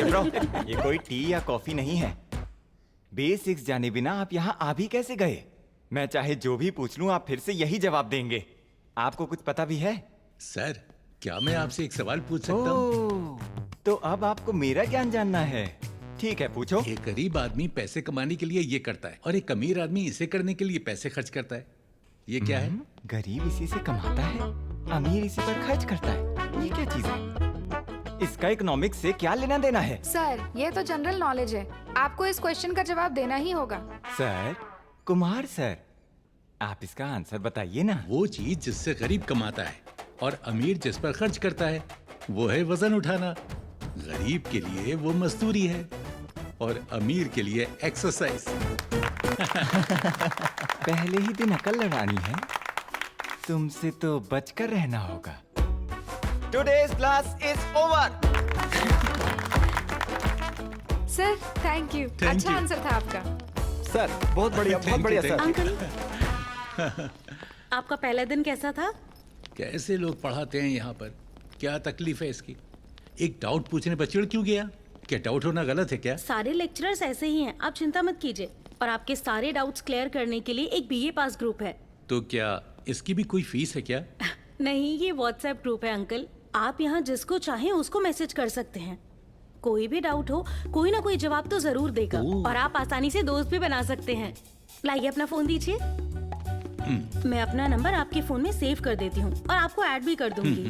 Bro, ये कोई टी या कॉफी नहीं है। बेसिक्स जाने बिना आप यहाँ आ भी कैसे गए? मैं चाहे जो भी पूछ लूं आप फिर से यही जवाब देंगे। आपको कुछ पता भी है? सर, क्या मैं आपसे एक सवाल पूछ सकता हूँ? तो अब आपको मेरा ज्ञान जानना है। ठीक है, पूछो। एक गरीब आदमी पैसे कमाने के लिए ये करता है और एक अमीर आदमी इसे करने के लिए पैसे खर्च करता है। ये क्या है? गरीब इसी से कमाता है, अमीर इसी पर खर्च करता है। ये क्या चीज है? इसका इकोनॉमिक्स से क्या लेना देना है? सर, ये तो जनरल नॉलेज है, आपको इस क्वेश्चन का जवाब देना ही होगा। सर, कुमार सर, आप इसका आंसर बताइए ना। वो चीज जिससे गरीब कमाता है और अमीर जिस पर खर्च करता है वो है वजन उठाना। गरीब के लिए वो मजदूरी है और अमीर के लिए एक्सरसाइज। पहले ही दिन अकल लड़ानी है, तुमसे तो बचकर रहना होगा। Today's class is over. Sir, thank you. अच्छा आंसर था आपका। सर, बहुत बढ़िया, बहुत बढ़िया सर। अंकल, आपका पहला दिन कैसा था? कैसे लोग पढ़ाते हैं यहाँ पर? क्या तकलीफ है इसकी? एक डाउट पूछने पर चिढ़ क्यों गया? क्या डाउट होना गलत है क्या? सारे लेक्चरर्स ऐसे ही हैं, आप चिंता मत कीजिए। और आपके सारे डाउट्स क्लियर करने के लिए एक बीए पास ग्रुप है। तो क्या इसकी भी कोई फीस है क्या? नहीं, ये व्हाट्सएप ग्रुप है अंकल। आप यहाँ जिसको चाहें उसको मैसेज कर सकते हैं। कोई भी डाउट हो, कोई ना कोई जवाब तो जरूर देगा। और आप आसानी से दोस्त भी बना सकते हैं। लाइए अपना फोन दीजिए। मैं अपना नंबर आपके फोन में सेव कर देती हूँ और आपको ऐड भी कर दूंगी।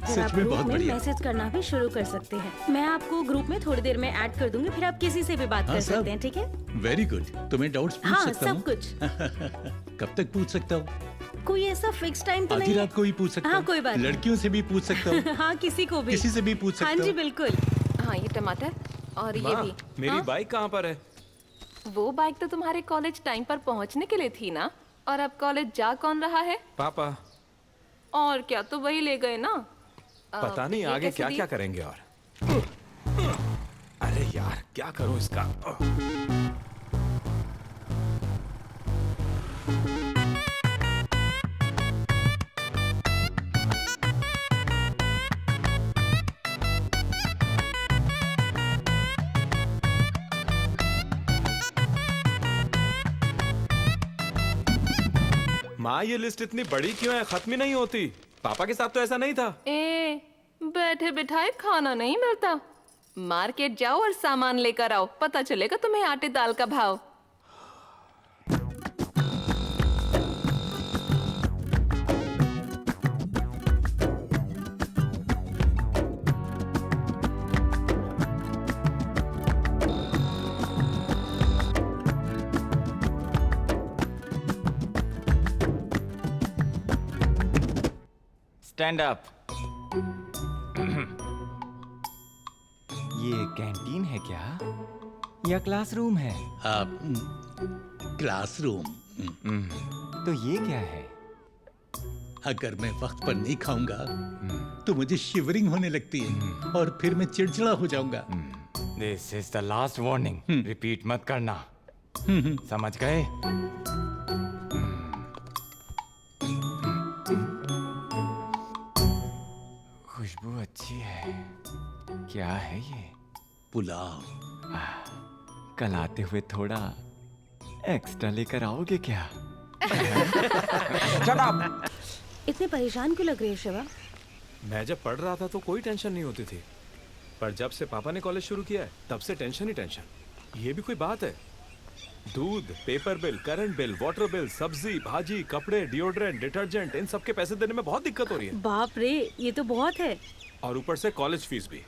फिर आप ग्रुप में मैसेज करना भी शुरू कर सकते हैं। मैं आपको ग्रुप में थोड़ी देर में ऐड कर दूंगी, फिर आप किसी से भी बात कर सकते हैं, ठीक है? Very good. तो मैं डाउट्स पूछ सकता हूँ? सब कुछ। कब तक पूछ सकता हूँ? कोई ऐसा फिक्स टाइम तो नहीं आधी है। रात को भी पूछ सकता हूँ? हाँ, कोई बात नहीं। लड़कियों से भी पूछ सकता हूँ? हाँ, किसी को भी। किसी से भी पूछ सकता हाँ हूँ? जी, बिल्कुल। हाँ, ये टमाटर और ये भी। मेरी बाइक कहाँ पर है? वो बाइक तो तुम्हारे कॉलेज टाइम पर पहुंचने के लिए थी ना। और अब कॉलेज जा कौन रहा है? पापा। और क्या, तो वही ले गए ना। पता नहीं आगे क्या क्या करेंगे। और अरे यार, क्या करूं इसका? माँ, ये लिस्ट इतनी बड़ी क्यों है? खत्म ही नहीं होती। पापा के साथ तो ऐसा नहीं था। बैठे बिठाए खाना नहीं मिलता। मार्केट जाओ और सामान लेकर आओ, पता चलेगा तुम्हें आटे दाल का भाव। Stand up. ये कैंटीन है क्या या क्लासरूम है? क्लासरूम। तो ये क्या है? अगर मैं वक्त पर नहीं खाऊंगा तो मुझे शिवरिंग होने लगती है और फिर मैं चिड़चिड़ा हो जाऊंगा। This is the last warning, repeat मत करना, समझ गए? खुशबू अच्छी है। क्या है ये? पुलाव। कल आते हुए थोड़ा एक्स्ट्रा लेकर आओगे क्या? Shut up! इतने परेशान क्यों लग रहे हो शिवा? मैं जब पढ़ रहा था तो कोई टेंशन नहीं होती थी, पर जब से पापा ने कॉलेज शुरू किया है तब से टेंशन ही टेंशन। ये भी कोई बात है? दूध, paper bill, current bill, water bill, सब्जी, भाजी, कपड़े, डिओड्रेंट, डिटर्जेंट, इन सब के पैसे देने में बहुत दिक्कत हो रही है। बाप रे, ये तो बहुत है। और ऊपर से कॉलेज फीस भी।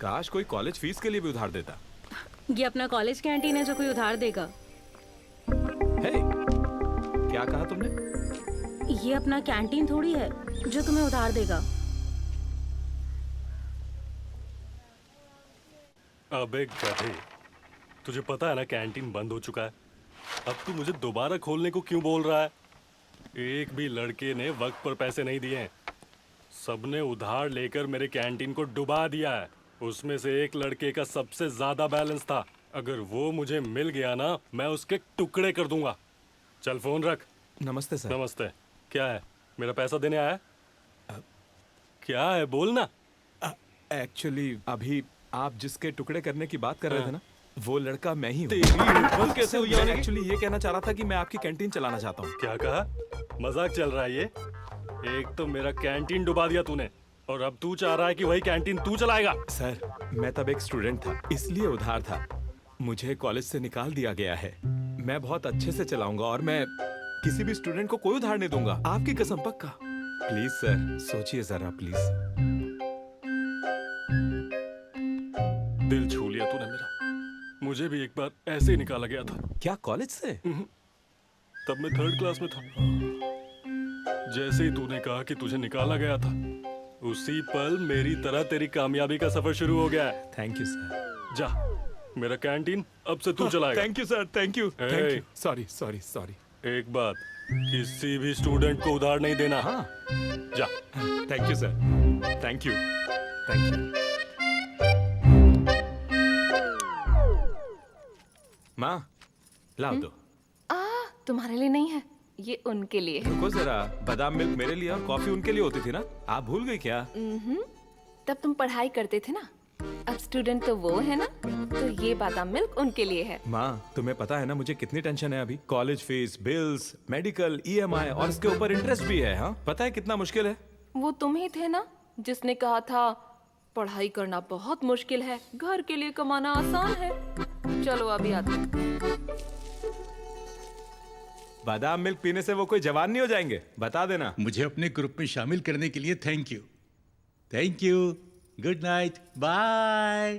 काश कोई कॉलेज फीस के लिए भी उधार देता। ये अपना कॉलेज कैंटीन है जो कोई उधार देगा। हे, क्या कहा तुमने? ये अपना कैंटीन थोड़ी है जो तुम्हें उधार देगा। अबे गधे, तुझे पता है ना कैंटीन बंद हो चुका है। अब तू मुझे दोबारा खोलने को क्यों बोल रहा है? एक भी लड़के ने वक्त पर पैसे नहीं दिए हैं। सबने उधार लेकर मेरे कैंटीन को डुबा दिया है। उसमें से एक लड़के का सबसे ज्यादा बैलेंस था। अगर वो मुझे मिल गया ना, मैं उसके टुकड़े कर दूंगा। चल फोन रख। नमस्ते सर। नमस्ते। क्या है, मेरा पैसा देने आया? क्या है, बोल ना। एक्चुअली अभी आप जिसके टुकड़े करने की बात कर रहे थे ना, वो लड़का मैं ही हूँ। कैसे हुई? मैं एक्चुअली ये कहना चाह रहा था कि मैं आपकी कैंटीन चलाना चाहता हूँ। क्या कहा? मजाक चल रहा है ये? एक तो मेरा कैंटीन डुबा दिया तूने, और अब तू चाह रहा है कि वही कैंटीन तू चलाएगा? सर, मैं तब एक स्टूडेंट था, इसलिए उधार था। मुझे कॉलेज से निकाल दिया गया है। मैं बहुत अच्छे से चलाऊंगा और मैं किसी भी स्टूडेंट को कोई उधार नहीं दूंगा, आपकी कसम पक्का। प्लीज सर, सोचिए जरा प्लीज। दिल छू लिया तूने मेरा। मुझे भी एक बार ऐसे ही निकाला गया था। क्या कॉलेज से? तब मैं 3rd क्लास में था। जैसे ही तूने कहा कि तुझे निकाला गया था, उसी पल मेरी तरह तेरी कामयाबी का सफर शुरू हो गया है। Thank you sir. जा, मेरा कैंटीन अब से तू चलाएगा। Thank you sir, thank you, thank you. Sorry sorry sorry. एक बात, किसी भी स्टूडेंट को उधार नहीं देना। हाँ। जा। Thank you sir, thank you, thank you. माँ, लाओ दो। तुम्हारे लिए नहीं है, ये उनके लिए है। रुको जरा, बादाम मिल्क मेरे लिए और कॉफी उनके लिए होती थी ना, आप भूल गई क्या? तब तुम पढ़ाई करते थे ना, अब स्टूडेंट तो वो है ना, तो ये बादाम मिल्क उनके लिए है। माँ, तुम्हें पता है ना मुझे कितनी टेंशन है अभी? College fees, bills, medical, EMI और इसके ऊपर इंटरेस्ट भी है। हाँ, पता है कितना मुश्किल है? वो तुम ही थे ना जिसने कहा था पढ़ाई करना बहुत मुश्किल है, घर के लिए कमाना आसान है। चलो अभी आते हैं। बादाम मिल्क पीने से वो कोई जवान नहीं हो जाएंगे, बता देना। मुझे अपने ग्रुप में शामिल करने के लिए thank you. Thank you, good night, bye.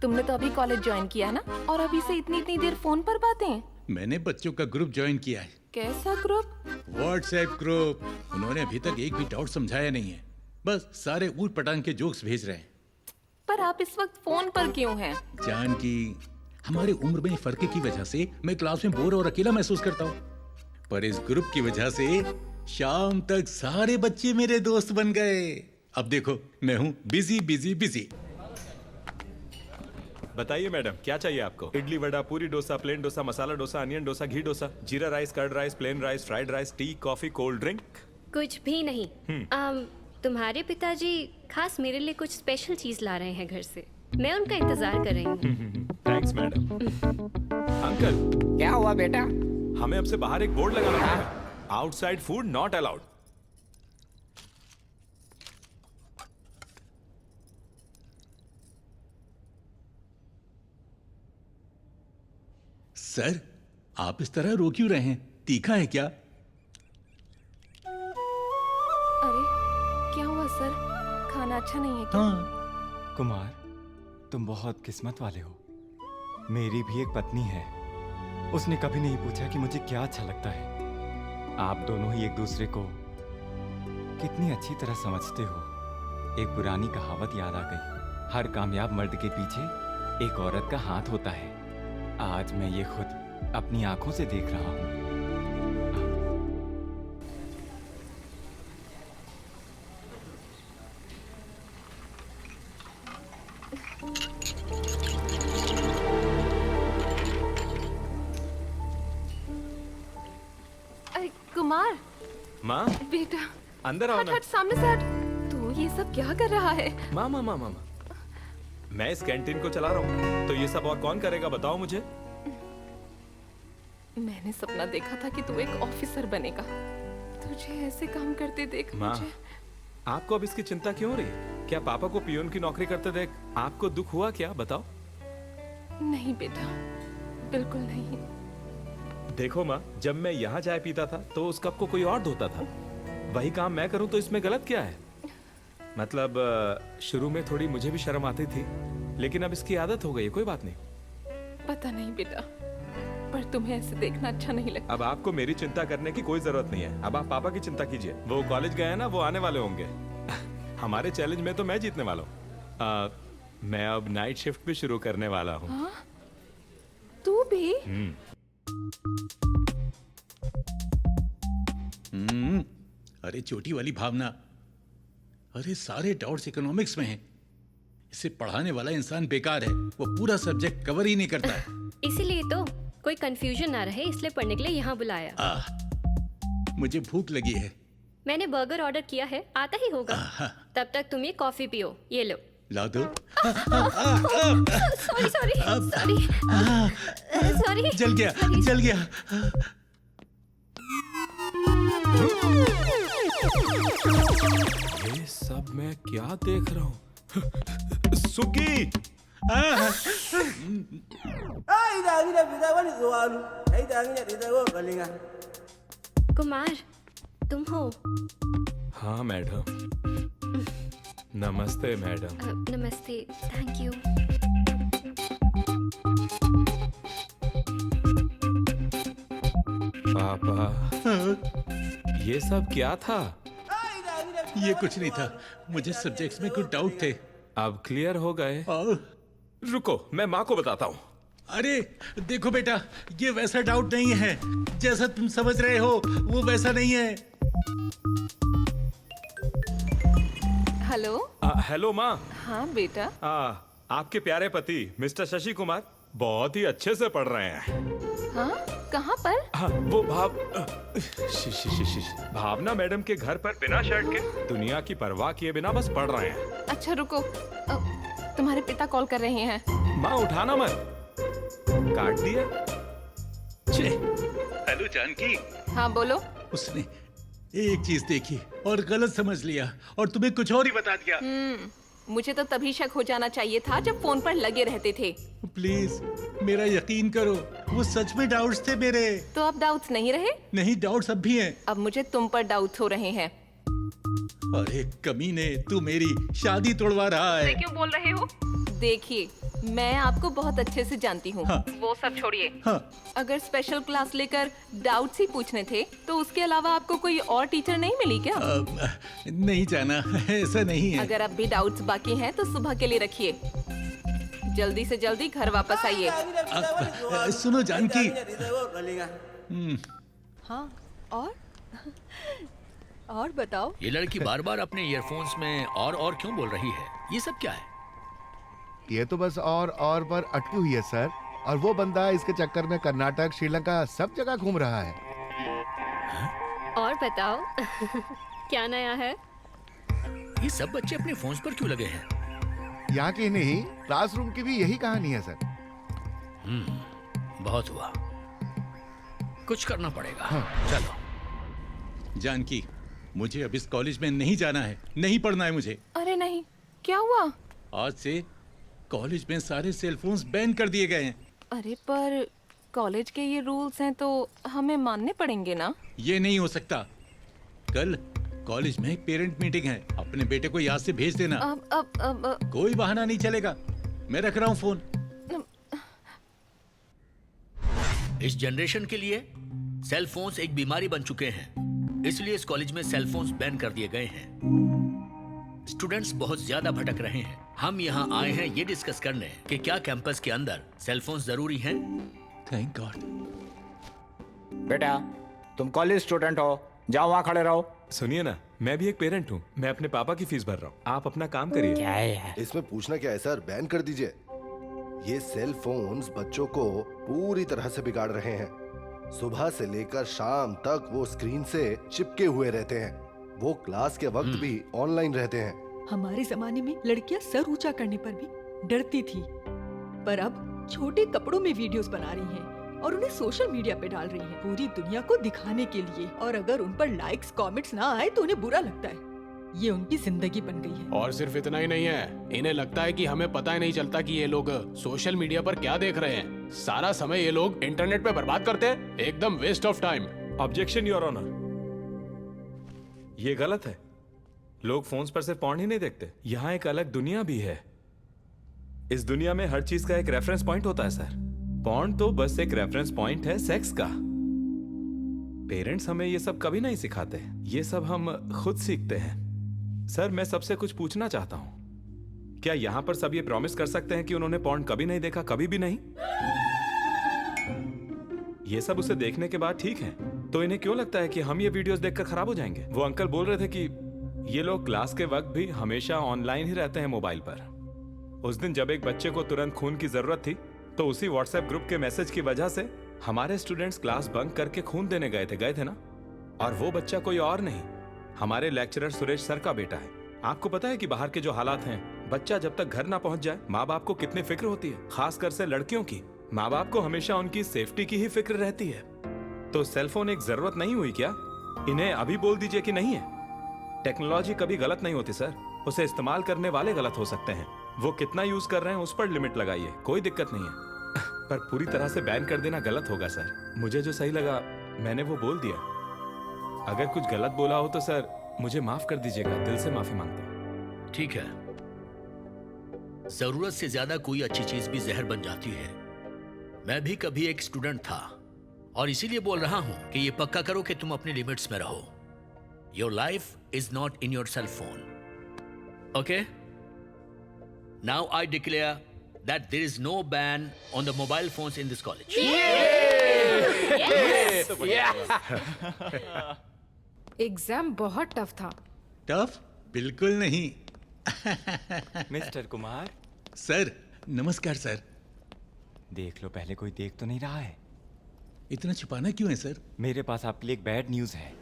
तुमने तो अभी कॉलेज ज्वाइन किया है ना, और अभी से इतनी इतनी देर फोन पर बातें? मैंने बच्चों का ग्रुप ज्वाइन किया है। कैसा ग्रुप? WhatsApp group. उन्होंने अभी तक एक भी डाउट समझाया नहीं है, बस सारे ऊट पटांग के जोक्स भेज रहे हैं। पर आप इस वक्त फोन पर क्यों हैं? जान की हमारी उम्र में फर्क की वजह से मैं क्लास में बोर और अकेला महसूस करता हूँ, पर इस ग्रुप की वजह से शाम तक सारे बच्चे मेरे दोस्त बन गए। अब देखो, मैं हूँ बिजी बिजी बिजी। बताइए मैडम, क्या चाहिए आपको? Idli, vada, puri dosa, plain dosa, masala dosa, onion dosa, ghee dosa, jeera rice, curd rice, plain rice, fried rice, tea, coffee, cold drink? कुछ भी नहीं। तुम्हारे पिताजी खास मेरे लिए कुछ स्पेशल चीज ला रहे हैं घर से, मैं उनका इंतजार कर रही हूँ। Thanks madam. अंकल, क्या हुआ बेटा? हमें अब से बाहर एक बोर्ड लगाना पड़ेगा, outside food not allowed. Sir, आप इस तरह रो क्यों रहे हैं? तीखा है क्या? अरे क्या हुआ सर, खाना अच्छा नहीं है क्या? हाँ। कुमार, तुम बहुत किस्मत वाले हो। मेरी भी एक पत्नी है, उसने कभी नहीं पूछा कि मुझे क्या अच्छा लगता है। आप दोनों ही एक दूसरे को कितनी अच्छी तरह समझते हो। एक पुरानी कहावत याद आ गई, हर कामयाब मर्द के पीछे एक औरत का हाथ होता है। आज मैं ये खुद अपनी आंखों से देख रहा हूँ। कुमार, माँ बेटा अंदर आओ हट ना। हट, सामने से हट। तू ये सब क्या कर रहा है? माँ माँ माँ माँ माँ। मैं इस कैंटीन को चला रहा हूँ, तो ये सब और कौन करेगा बताओ मुझे। मैंने सपना देखा था कि तू एक ऑफिसर बनेगा। तुझे ऐसे काम करते देख माँ, मुझे आपको अब इसकी चिंता क्यों हो रही है? क्या पापा को पियोन की नौकरी करते देख आपको दुख हुआ क्या, बताओ। नहीं बेटा, बिल्कुल नहीं। देखो माँ, जब मैं यहाँ चाय पीता था तो उस कप को कोई और धोता था। वही काम मैं करूँ तो इसमें गलत क्या है? मतलब शुरू में थोड़ी मुझे भी शर्म आती थी, लेकिन अब इसकी आदत हो गई है, कोई बात नहीं। पता नहीं बेटा, पर तुम्हें ऐसे देखना अच्छा नहीं लगता। अब आपको मेरी चिंता करने की कोई जरूरत नहीं है। अब आप पापा की चिंता कीजिए। वो कॉलेज गए हैं ना, वो आने वाले होंगे। हमारे चैलेंज में तो मैं जीतने वाला हूँ। मैं अब नाइट शिफ्ट भी शुरू करने वाला हूँ। हाँ? तू भी? अरे चोटी वाली भावना, अरे सारे डाउट्स इकोनॉमिक्स में हैं। इसे पढ़ाने वाला इंसान बेकार है, वो पूरा सब्जेक्ट कवर ही नहीं करता है। इसीलिए तो कोई कंफ्यूजन ना रहे, इसलिए पढ़ने के लिए यहाँ बुलाया। मुझे भूख लगी है। मैंने बर्गर ऑर्डर किया है, आता ही होगा। तब तक तुम ये कॉफी पियो, ये लो। ला दो। Sorry sorry sorry sorry. जल गया, जल गया। ये सब मैं क्या देख रहा हूँ? सुगी! कुमार, तुम हो? हाँ मैडम। नमस्ते मैडम। नमस्ते, थैंक यू। पापा, ये सब क्या था? ये कुछ नहीं था, मुझे सब्जेक्ट्स में कुछ डाउट थे। अब क्लियर हो गए? रुको, मैं माँ को बताता हूँ। अरे देखो बेटा, ये वैसा डाउट नहीं है जैसा तुम समझ रहे हो, वो वैसा नहीं है। हेलो। हेलो माँ। हाँ बेटा। आपके प्यारे पति मिस्टर शशि कुमार बहुत ही अच्छे से पढ़ रहे हैं। हाँ, कहाँ पर? हाँ, वो भावना मैडम के घर पर बिना शर्ट के, दुनिया की परवाह किए बिना बस पढ़ रहे हैं। अच्छा रुको, तुम्हारे पिता कॉल कर रहे हैं। माँ उठाना मत, काट दिया। हेलो जानकी। हाँ बोलो। उसने एक चीज देखी और गलत समझ लिया और तुम्हें कुछ और ही बता दिया। मुझे तो तभी शक हो जाना चाहिए था जब फोन पर लगे रहते थे। प्लीज मेरा यकीन करो, वो सच में डाउट्स थे मेरे। तो अब डाउट्स नहीं रहे? नहीं, डाउट्स अब भी हैं। अब मुझे तुम पर डाउट्स हो रहे हैं। अरे कमीने, तू मेरी शादी तोड़वा रहा है। क्यों बोल रहे हो? देखिए, मैं आपको बहुत अच्छे से जानती हूँ। हाँ। वो सब छोड़िए। हाँ। अगर स्पेशल क्लास लेकर डाउट्स ही पूछने थे तो उसके अलावा आपको कोई और टीचर नहीं मिली क्या? नहीं जाना, ऐसा नहीं है। अगर अब भी डाउट्स बाकी हैं तो सुबह के लिए रखिए। जल्दी से जल्दी घर वापस आइए। सुनो जानकी। हाँ, और बताओ। ये लड़की बार बार अपने ईयरफोन्स में और क्यों बोल रही है? ये सब क्या है? ये तो बस और पर अटकी हुई है सर। और वो बंदा इसके चक्कर में कर्नाटक, श्रीलंका सब जगह घूम रहा है। और बताओ क्या नया है? ये सब बच्चे अपने फोन्स पर क्यों लगे हैं? यहाँ की नहीं, क्लासरूम की भी यही कहानी है सर। बहुत हुआ, कुछ करना पड़ेगा। चलो। जानकी, मुझे अब इस कॉलेज में नहीं जाना है, नहीं पढ़ना है मुझे। अरे नहीं, क्या हुआ? आज से कॉलेज में सारे सेलफोन्स बैन कर दिए गए हैं। अरे पर कॉलेज के ये रूल्स हैं तो हमें मानने पड़ेंगे ना? ये नहीं हो सकता। कल कॉलेज में एक पेरेंट मीटिंग है, अपने बेटे को याद से भेज देना। अब कोई बहाना नहीं चलेगा। मैं रख रहा हूँ फोन। इस जनरेशन के लिए सेल फोन्स एक बीमारी बन चुके हैं। इसलिए इस कॉलेज में सेल फोन्स बैन कर दिए गए हैं। स्टूडेंट्स बहुत ज्यादा भटक रहे हैं। हम यहाँ आए हैं ये डिस्कस करने कि क्या कैंपस के अंदर सेल फोन्स जरूरी हैं। Thank God. बेटा तुम कॉलेज स्टूडेंट हो, जाओ वहाँ खड़े रहो। सुनिए ना, मैं भी एक पेरेंट हूँ, मैं अपने पापा की फीस भर रहा हूँ, आप अपना काम करिए। क्या है इसमें पूछना क्या है सर, बैन कर दीजिए। ये सेल फोन्स बच्चों को पूरी तरह से बिगाड़ रहे हैं। सुबह से लेकर शाम तक वो स्क्रीन से चिपके हुए रहते हैं। वो क्लास के वक्त भी ऑनलाइन रहते हैं। हमारे जमाने में लड़कियां सर ऊंचा करने पर भी डरती थी, पर अब छोटे कपड़ों में वीडियोस बना रही हैं और उन्हें सोशल मीडिया पे डाल रही हैं, पूरी दुनिया को दिखाने के लिए। और अगर उन पर लाइक्स कमेंट्स ना आए तो उन्हें बुरा लगता है। ये उनकी जिंदगी बन गई है। और सिर्फ इतना ही नहीं है, इन्हें लगता है कि हमें पता ही नहीं चलता कि ये लोग सोशल मीडिया पर क्या देख रहे हैं। सारा समय ये लोग इंटरनेट पे बर्बाद करते हैं, एकदम waste of time. Objection your honour, ये गलत है। लोग फोन्स पर सिर्फ पॉर्न ही नहीं देखते, यहाँ एक अलग दुनिया भी है। इस दुनिया में हर चीज का एक रेफरेंस पॉइंट होता है सर। पॉर्न तो बस एक रेफरेंस पॉइंट है सेक्स का। पेरेंट्स हमें ये सब कभी नहीं सिखाते, ये सब हम खुद सीखते हैं। सर मैं सबसे कुछ पूछना चाहता हूं, क्या यहां पर सब ये प्रॉमिस कर सकते हैं कि उन्होंने पॉर्न कभी नहीं देखा, कभी भी नहीं? ये सब उसे देखने के बाद ठीक है, तो इन्हें क्यों लगता है कि हम ये वीडियोस देखकर खराब हो जाएंगे? वो अंकल बोल रहे थे कि ये लोग क्लास के वक्त भी हमेशा ऑनलाइन ही रहते हैं मोबाइल पर। उस दिन जब एक बच्चे को तुरंत खून की जरूरत थी, तो उसी व्हाट्सएप ग्रुप के मैसेज की वजह से हमारे स्टूडेंट्स क्लास बंक करके खून देने गए थे ना। और वो बच्चा कोई और नहीं, हमारे लेक्चरर सुरेश सर का बेटा है। आपको पता है कि बाहर के जो हालात हैं, बच्चा जब तक घर ना पहुंच जाए माँ बाप को कितनी फिक्र होती है, खासकर से लड़कियों की। माँ बाप को हमेशा उनकी सेफ्टी की ही फिक्र रहती है। तो सेलफोन एक जरूरत नहीं हुई क्या? इन्हें अभी बोल दीजिए कि नहीं है। टेक्नोलॉजी कभी गलत नहीं होती सर, उसे इस्तेमाल करने वाले गलत हो सकते हैं। वो कितना यूज कर रहे हैं उस पर लिमिट लगाइए, कोई दिक्कत नहीं है। पर पूरी तरह से बैन कर देना गलत होगा सर। मुझे जो सही लगा मैंने वो बोल दिया। अगर कुछ गलत बोला हो तो सर मुझे माफ कर दीजिएगा, दिल से माफी मांगता हूं। ठीक है, जरूरत से ज्यादा कोई अच्छी चीज भी जहर बन जाती है। मैं भी कभी एक स्टूडेंट था और इसीलिए बोल रहा हूं कि ये पक्का करो कि तुम अपनी लिमिट्स में रहो। Your life is not in your cell phone. Okay, now I declare that there is no ban on the mobile phones in this college. Exam बहुत टफ था। टफ बिल्कुल नहीं। मिस्टर कुमार। सर नमस्कार सर। देख लो पहले, कोई देख तो नहीं रहा है। इतना छुपाना क्यों है सर? मेरे पास आपके लिए एक बैड न्यूज है।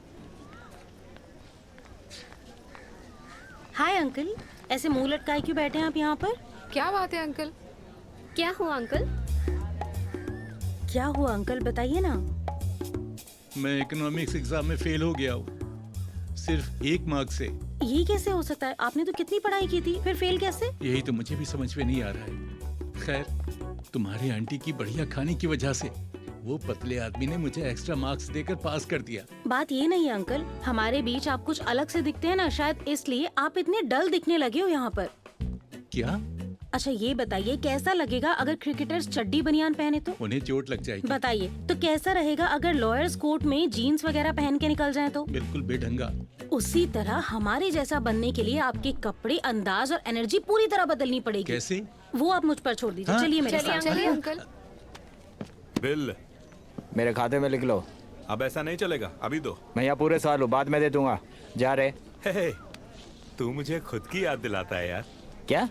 हाय अंकल, ऐसे मुंह लटकाए क्यों बैठे हैं आप यहाँ पर? क्या बात है अंकल? क्या हुआ अंकल? क्या हुआ अंकल, बताइए ना। मैं इकोनॉमिक्स एग्जाम में फेल हो गया हूँ, सिर्फ 1 मार्क से। ये कैसे हो सकता है? आपने तो कितनी पढ़ाई की थी, फिर फेल कैसे? यही तो मुझे भी समझ में नहीं आ रहा है। खैर, तुम्हारे आंटी की बढ़िया खाने की वजह से वो पतले आदमी ने मुझे एक्स्ट्रा मार्क्स देकर पास कर दिया। बात ये नहीं है अंकल, हमारे बीच आप कुछ अलग से दिखते हैं ना, शायद इसलिए आप इतने डल दिखने लगे हो यहाँ पर। क्या? अच्छा ये बताइए, कैसा लगेगा अगर क्रिकेटर्स चड्डी बनियान पहने तो? उन्हें चोट लग जाएगी। बताइए तो कैसा रहेगा अगर लॉयर्स कोर्ट में जीन्स वगैरह पहन के निकल जाएं तो? बिल्कुल बेढंगा। उसी तरह हमारे जैसा बनने के लिए आपके कपड़े, अंदाज और एनर्जी पूरी तरह बदलनी पड़ेगी। कैसे? वो आप मुझ पर छोड़ दीजिए। हाँ? चलिए मेरे साथ। चलिए अंकल। बिल मेरे खाते में लिख लो। अब ऐसा नहीं चलेगा, अभी दो। मैं यहाँ पूरे साल हूँ, बाद में दे दूंगा। जा रहे। हे, तू मुझे खुद की याद दिलाता है यार। क्या?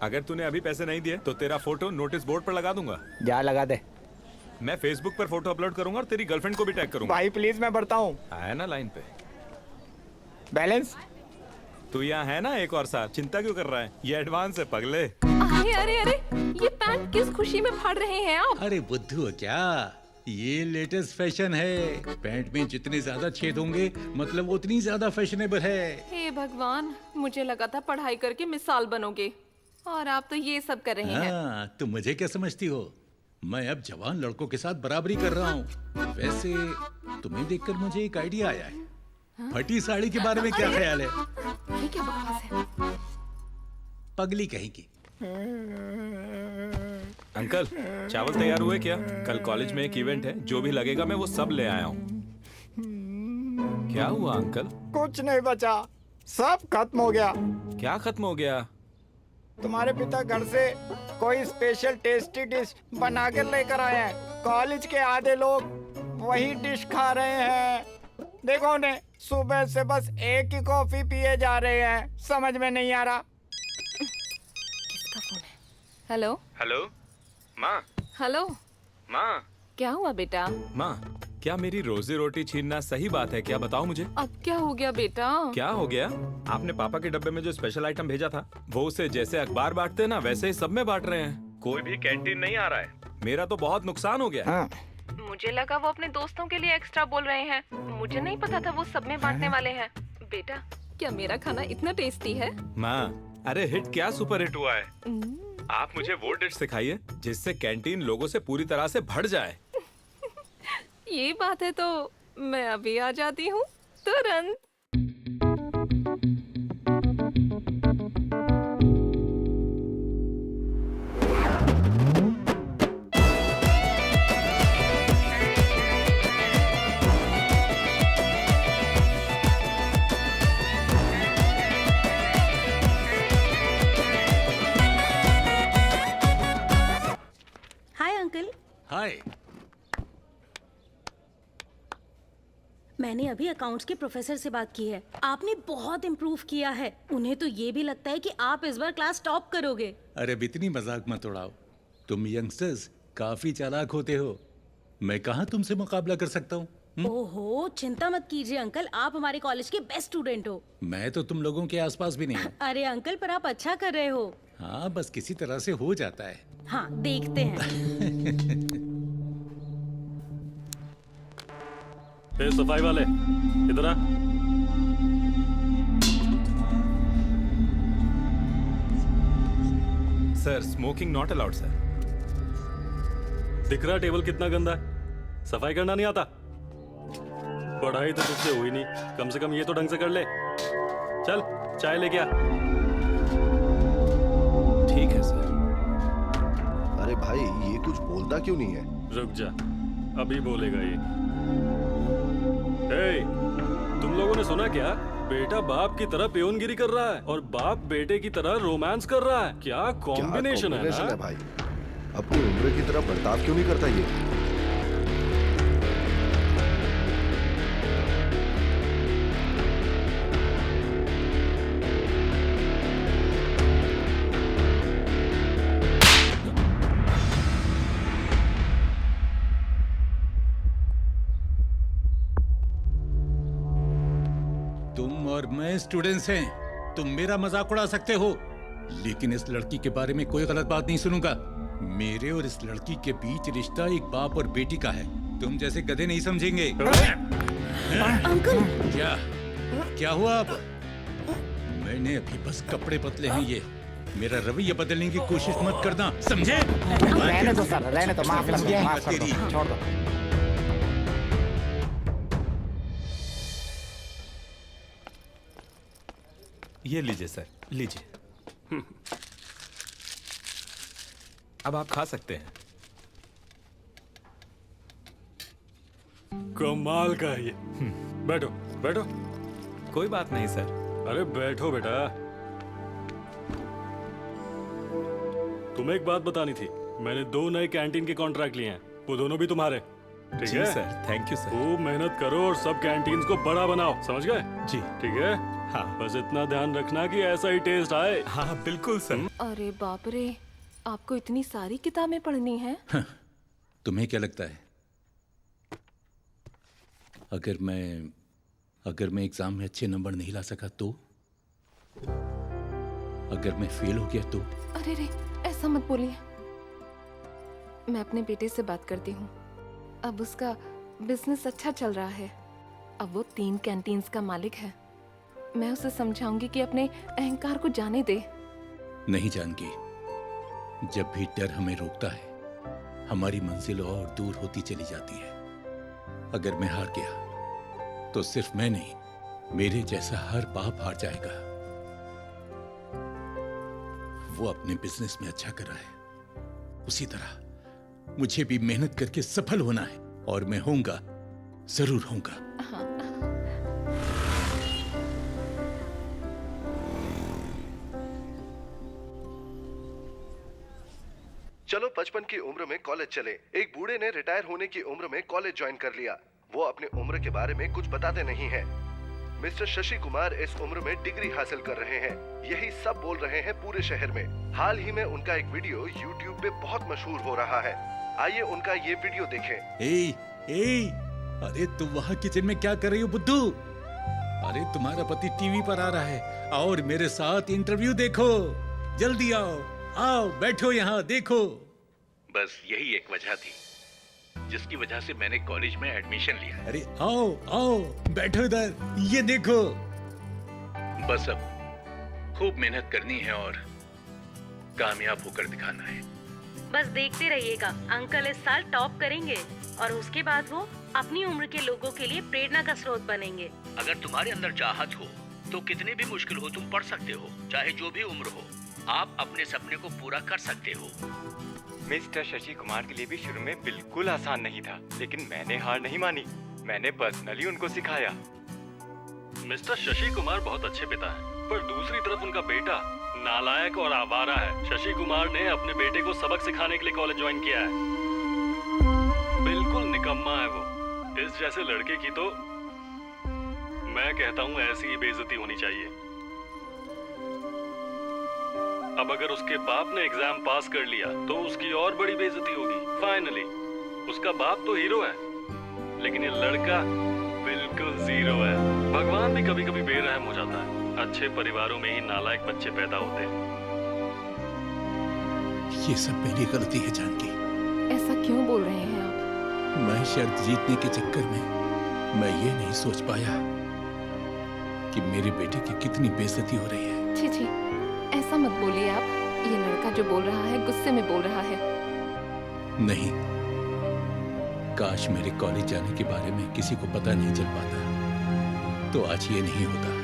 अगर तूने अभी पैसे नहीं दिए तो तेरा फोटो नोटिस बोर्ड पर लगा दूंगा। जा लगा दे। मैं फेसबुक पर फोटो अपलोड करूंगा और तेरी गर्लफ्रेंड को भी टैग करूंगा। भाई प्लीज, मैं बढ़ता हूँ। आया ना लाइन पे। बैलेंस? तू यहाँ है ना एक और साथ, चिंता क्यों कर रहा है? ये एडवांस है पगले। अरे अरे अरे, ये पैंट किस खुशी में फाड़ रहे हैं आप? अरे बुद्धू हो क्या? ये लेटेस्ट फैशन है। पैंट में जितने ज्यादा छेद होंगे मतलब उतनी ज्यादा फैशनेबल है। हे भगवान, मुझे लगा था पढ़ाई करके मिसाल बनोगे और आप तो ये सब कर रहे हैं। हाँ, तुम मुझे क्या समझती हो? मैं अब जवान लड़कों के साथ बराबरी कर रहा हूँ। वैसे तुम्हें देखकर मुझे एक आइडिया आया है। फटी साड़ी के बारे में क्या ख्याल है? ये क्या बकवास है? पगली कहीं की। अंकल चावल तैयार हुए क्या? कल कॉलेज में एक इवेंट है, जो भी लगेगा मैं वो सब ले आया हूँ। क्या हुआ अंकल? कुछ नहीं बचा, सब खत्म हो गया। क्या खत्म हो गया? तुम्हारे पिता घर से कोई स्पेशल टेस्टी डिश बना कर लेकर आए हैं। कॉलेज के आधे लोग वही डिश खा रहे हैं। देखो उन्हें, सुबह से बस एक ही कॉफी पिए जा रहे हैं। समझ में नहीं आ रहा। किसका फोन है? हेलो हेलो माँ। हेलो माँ। क्या हुआ बेटा? माँ, क्या मेरी रोजी रोटी छीनना सही बात है? क्या बताओ मुझे। अब क्या हो गया बेटा? क्या हो गया? आपने पापा के डब्बे में जो स्पेशल आइटम भेजा था, वो उसे जैसे अखबार बांटते हैं ना, वैसे ही सब में बांट रहे हैं। कोई भी कैंटीन नहीं आ रहा है। मेरा तो बहुत नुकसान हो गया। मुझे लगा वो अपने दोस्तों के लिए एक्स्ट्रा बोल रहे हैं। मुझे नहीं पता था वो सब में बांटने वाले हैं। बेटा, क्या मेरा खाना इतना टेस्टी है? माँ, अरे हिट क्या सुपर हिट हुआ है। आप मुझे वो डिश सिखाइए जिससे कैंटीन लोगों से पूरी तरह से भर जाए। ये बात है तो मैं अभी आ जाती हूँ तुरंत। Hi uncle. हाय। मैंने अभी अकाउंट्स के प्रोफेसर से बात की है। आपने बहुत इम्प्रूव किया है। उन्हें तो ये भी लगता है कि आप इस बार क्लास टॉप करोगे। अरे अब इतनी मजाक मत उड़ाओ। तुम यंगस्टर्स काफी चालाक होते हो। मैं कहाँ तुमसे मुकाबला कर सकता हूँ? ओहो, चिंता मत कीजिए अंकल, आप हमारे कॉलेज के बेस्ट स्टूडेंट हो। मैं तो तुम लोगों के आसपास भी नहीं हूँ। अरे अंकल, पर आप अच्छा कर रहे हो। हाँ, बस किसी तरह से हो जाता है। हाँ, देखते हैं। ए, सफाई वाले, इधर आ। Sir, smoking not allowed sir. दिख रहा टेबल कितना गंदा है? सफाई करना नहीं आता? पढ़ाई तो तुझसे हुई नहीं, कम से कम ये तो ढंग से कर ले। चल, चाय लेके आ। ठीक है सर। अरे भाई, ये कुछ बोलता क्यों नहीं है? रुक जा, अभी बोलेगा ये। ए, तुम लोगों ने सुना क्या? बेटा बाप की तरह पियोनगिरी कर रहा है और बाप बेटे की तरह रोमांस कर रहा है। क्या कॉम्बिनेशन है ना? भाई, अपनी उम्र की तरह बर्ताव क्यों नहीं करता ये? तुम और मैं स्टूडेंट्स हैं। तुम मेरा मजाक उड़ा सकते हो, लेकिन इस लड़की के बारे में कोई गलत बात नहीं सुनूंगा। मेरे और इस लड़की के बीच रिश्ता एक बाप और बेटी का है। तुम जैसे गधे नहीं समझेंगे। अंकल, क्या हुआ अब? मैंने अभी बस कपड़े बदले हैं। ये मेरा रवैया बदलने की कोशिश मत करना, समझे? रहने दो सर, रहने दो, माफ कर दो, माफ कर दो, छोड़ दो। ये लीजिए सर, लीजिए। अब आप खा सकते हैं। कमाल का है ये। बैठो बैठो। कोई बात नहीं सर। अरे बैठो बेटा। तुम्हें एक बात बतानी थी। मैंने 2 नए कैंटीन के कॉन्ट्रैक्ट लिए हैं, वो दोनों भी तुम्हारे। ठीक जी है सर, थैंक यू सर। खूब मेहनत करो और सब कैंटीन्स को बड़ा बनाओ, समझ गए? जी ठीक है। हाँ, बस इतना ध्यान रखना कि ऐसा ही टेस्ट आए। हाँ बिल्कुल सर। अरे बाप रे, आपको इतनी सारी किताबें पढ़नी है? तुम्हें क्या लगता है, अगर मैं एग्जाम में अच्छे नंबर नहीं ला सका तो? अगर मैं फेल हो गया तो? अरे रे, ऐसा मत बोलिए। मैं अपने बेटे से बात करती हूँ। अब उसका बिजनेस अच्छा चल रहा है। अब वो 3 कैंटीन्स का मालिक है। मैं उसे समझाऊंगी कि अपने अहंकार को जाने दे। नहीं जानकी, जब भी डर हमें रोकता है, हमारी मंजिल और दूर होती चली जाती है। अगर मैं हार गया तो सिर्फ मैं नहीं, मेरे जैसा हर बाप हार जाएगा। वो अपने बिजनेस में अच्छा कर रहा है, उसी तरह मुझे भी मेहनत करके सफल होना है, और मैं होऊंगा, जरूर होऊंगा। चलो 55 की उम्र में कॉलेज चले। एक बूढ़े ने रिटायर होने की उम्र में कॉलेज ज्वाइन कर लिया। वो अपनी उम्र के बारे में कुछ बताते नहीं हैं। मिस्टर शशि कुमार इस उम्र में डिग्री हासिल कर रहे हैं। यही सब बोल रहे हैं पूरे शहर में। हाल ही में उनका एक वीडियो YouTube पे बहुत मशहूर हो रहा है। आइए उनका ये वीडियो देखें। ए, अरे तुम वहाँ किचन में क्या कर रही हो बुद्धू? अरे तुम्हारा पति टीवी पर आ रहा है और मेरे साथ इंटरव्यू देखो। जल्दी आओ, आओ बैठो यहाँ देखो। बस यही एक वजह थी जिसकी वजह से मैंने कॉलेज में एडमिशन लिया। अरे आओ आओ बैठो इधर, ये देखो। बस अब खूब मेहनत करनी है और कामयाब होकर दिखाना है। बस देखते रहिएगा, अंकल इस साल टॉप करेंगे और उसके बाद वो अपनी उम्र के लोगों के लिए प्रेरणा का स्रोत बनेंगे। अगर तुम्हारे अंदर चाहत हो तो कितनी भी मुश्किल हो तुम पढ़ सकते हो, चाहे जो भी उम्र हो। आप अपने सपने को पूरा कर सकते हो। मिस्टर शशि कुमार के लिए भी शुरू में बिल्कुल आसान नहीं था, लेकिन मैंने हार नहीं मानी। मैंने पर्सनली उनको सिखाया। मिस्टर शशि कुमार बहुत अच्छे पिता हैं, पर दूसरी तरफ उनका बेटा नालायक और आवारा है। शशि कुमार ने अपने बेटे को सबक सिखाने के लिए कॉलेज ज्वाइन किया है। बिल्कुल निकम्मा है वो। इस जैसे लड़के की तो मैं कहता हूँ ऐसी ही बेइज्जती होनी चाहिए। अब अगर उसके बाप ने एग्जाम पास कर लिया तो उसकी और बड़ी बेइज्जती होगी। फाइनली उसका बाप तो हीरो है, लेकिन ये लड़का बिल्कुल जीरो है। भगवान भी कभी कभी बेरहम हो जाता है। अच्छे परिवारों में ही नालायक बच्चे पैदा होते हैं। ये सब मेरी गलती है जानकी। ऐसा क्यों बोल रहे हैं आप? मैं शर्त जीतने के चक्कर में मैं ये नहीं सोच पाया कि मेरे बेटे की कितनी बेइज्जती हो रही है। छी छी, ऐसा मत बोलिए आप। ये लड़का जो बोल रहा है गुस्से में बोल रहा है। नहीं, काश मेरे कॉलेज जाने के बारे में किसी को पता नहीं चल पाता तो आज ये नहीं होता।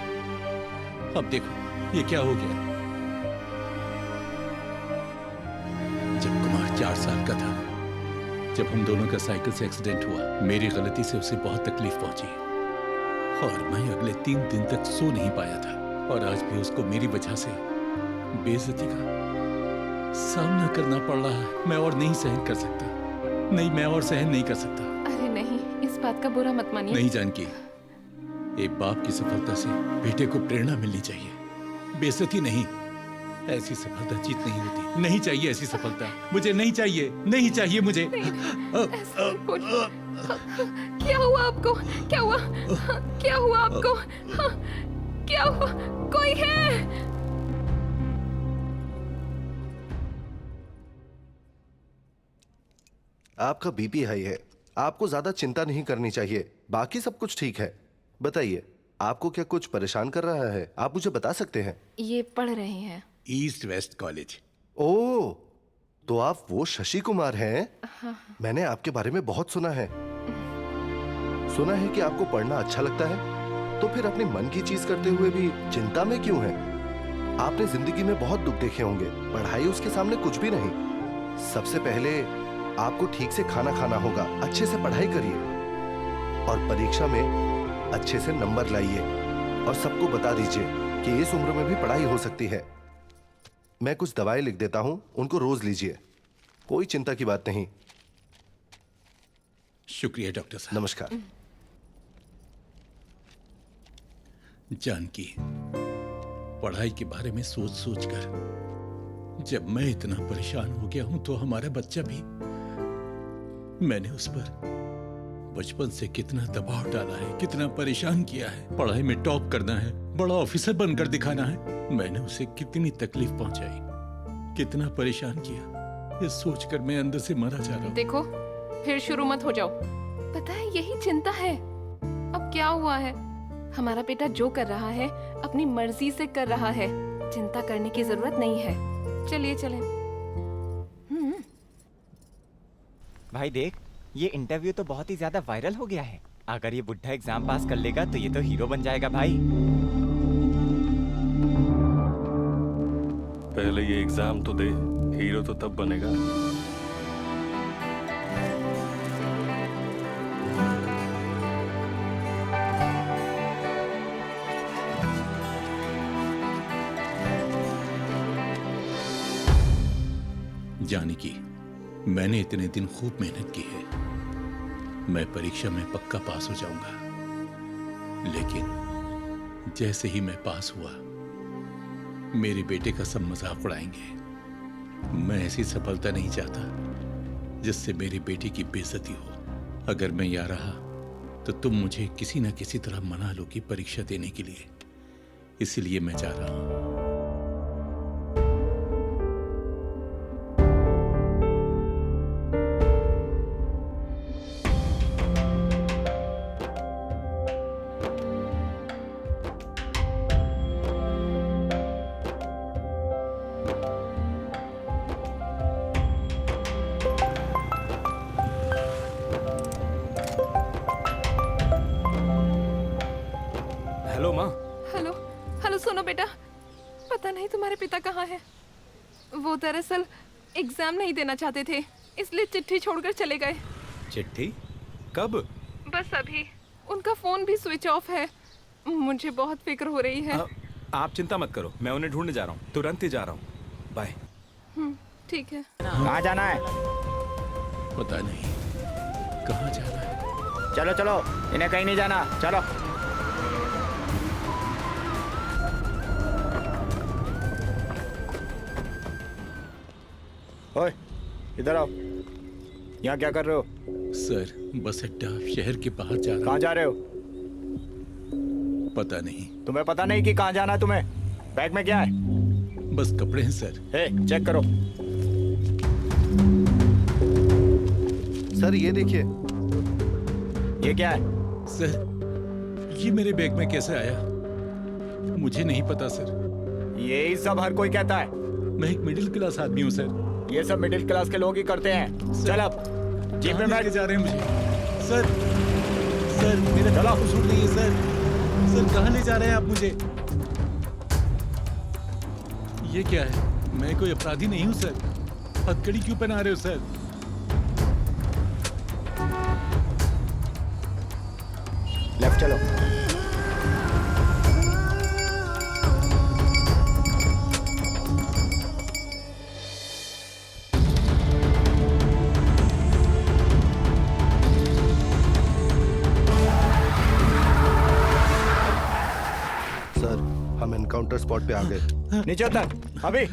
अब देखो ये क्या हो गया। जब कुमार 4 साल का था, जब हम दोनों का साइकिल से एक्सीडेंट हुआ, मेरी गलती से उसे बहुत तकलीफ पहुंची और मैं अगले 3 दिन तक सो नहीं पाया था। और आज भी उसको मेरी वजह से बेइज्जती का सामना करना पड़ रहा है। मैं और नहीं सहन कर सकता। नहीं, मैं और सहन नहीं कर सकता। अरे नहीं, इस बात का बुरा मत मानिए। नहीं जानकी, एक बाप की सफलता से बेटे को प्रेरणा मिलनी चाहिए, बेइज्जती नहीं। ऐसी सफलता जीत नहीं होती। नहीं चाहिए ऐसी सफलता, मुझे नहीं चाहिए, नहीं चाहिए मुझे। क्या हुआ आपको? क्या हुआ? क्या हुआ आपको? क्या हुआ? कोई है? आपका बीपी हाई है। आपको ज्यादा चिंता नहीं करनी चाहिए। बाकी सब कुछ ठीक है। बताइए, आपको क्या कुछ परेशान कर रहा है? आप मुझे बता सकते हैं। ये पढ़ रहे हैं ईस्ट वेस्ट कॉलेज। ओह, तो आप वो शशि कुमार हैं? हाँ। मैंने आपके बारे में बहुत सुना है। सुना है कि आपको पढ़ना अच्छा लगता है, तो फिर अपने मन की चीज करते हुए भी चिंता में क्यों हैं? आपने जिंदगी में बहुत दुख देखे होंगे। पढ़ाई उसके सामने कुछ भी नहीं। सबसे पहले आपको ठीक से खाना खाना होगा। अच्छे से पढ़ाई करिए और परीक्षा में अच्छे से नंबर लाइए और सबको बता दीजिए कि इस उम्र में भी पढ़ाई हो सकती है। मैं कुछ दवाएं लिख देता हूं, उनको रोज लीजिए। कोई चिंता की बात नहीं। शुक्रिया डॉक्टर साहब। नमस्कार। जानकी, पढ़ाई के बारे में सोच सोच कर जब मैं इतना परेशान हो गया हूं तो हमारा बच्चा भी। मैंने उस पर बचपन से कितना दबाव डाला है, कितना परेशान किया है। पढ़ाई में टॉप करना है, बड़ा ऑफिसर बनकर दिखाना है। मैंने उसे कितनी तकलीफ पहुंचाई, कितना परेशान किया। ये सोचकर मैं अंदर से मरा जा रहा हूं। देखो, फिर शुरू मत हो जाओ। पता है, यही चिंता है। अब क्या हुआ है? हमारा बेटा जो कर रहा है अपनी मर्जी से कर रहा है। चिंता करने की जरूरत नहीं है। चलिए चलें। भाई देख, ये इंटरव्यू तो बहुत ही ज्यादा वायरल हो गया है। अगर ये बुढ़ा एग्जाम पास कर लेगा तो ये तो हीरो बन जाएगा भाई। पहले ये एग्जाम तो दे, हीरो तो तब बनेगा। जानकी, मैंने इतने दिन खूब मेहनत की है, मैं परीक्षा में पक्का पास हो जाऊंगा। लेकिन जैसे ही मैं पास हुआ, मेरे बेटे का सब मजाक उड़ाएंगे। मैं ऐसी सफलता नहीं चाहता जिससे मेरी बेटी की बेइज्जती हो। अगर मैं यहाँ रहा तो तुम मुझे किसी न किसी तरह मना लो कि परीक्षा देने के लिए, इसलिए मैं जा रहा हूं। हेलो माँ। हेलो हेलो, सुनो बेटा, पता नहीं तुम्हारे पिता कहाँ हैं। वो दरअसल एग्जाम नहीं देना चाहते थे, इसलिए चिट्ठी छोड़कर चले गए। चिट्ठी? कब? बस अभी। उनका फोन भी स्विच ऑफ है। मुझे बहुत फिक्र हो रही है। आप चिंता मत करो, मैं उन्हें ढूंढने जा रहा हूँ, तुरंत ही जा रहा हूँ। बाय। ठीक है। कहाँ जाना है? पता नहीं कहाँ जाना है। चलो चलो, इन्हें कहीं नहीं जाना, चलो। ओए, इधर आओ। यहाँ क्या कर रहे हो? सर, बस अड्डा शहर के बाहर जा रहा। कहाँ जा रहे हो? पता नहीं। तुम्हें पता नहीं कि कहाँ जाना है तुम्हें? बैग में क्या है? बस कपड़े हैं सर। चेक करो। सर ये देखिए। ये क्या है? सर, ये मेरे बैग में कैसे आया? मुझे नहीं पता सर। यही सब हर कोई कहता है। मैं एक मिडिल क्लास आदमी हूँ सर। ये सब मिडिल क्लास के लोग ही करते हैं। चल अब जीप में बैठ। जा रहे हैं मुझे सर। सर मेरा गला सूट नहीं है सर। सर कहाँ ले जा रहे हैं आप मुझे? ये क्या है? मैं कोई अपराधी नहीं हूँ सर। हथकड़ी क्यों पहना रहे हो सर? लेफ्ट चलो। सर, हम एनकाउंटर स्पॉट पे आ गए। नीचे उतर, अभी।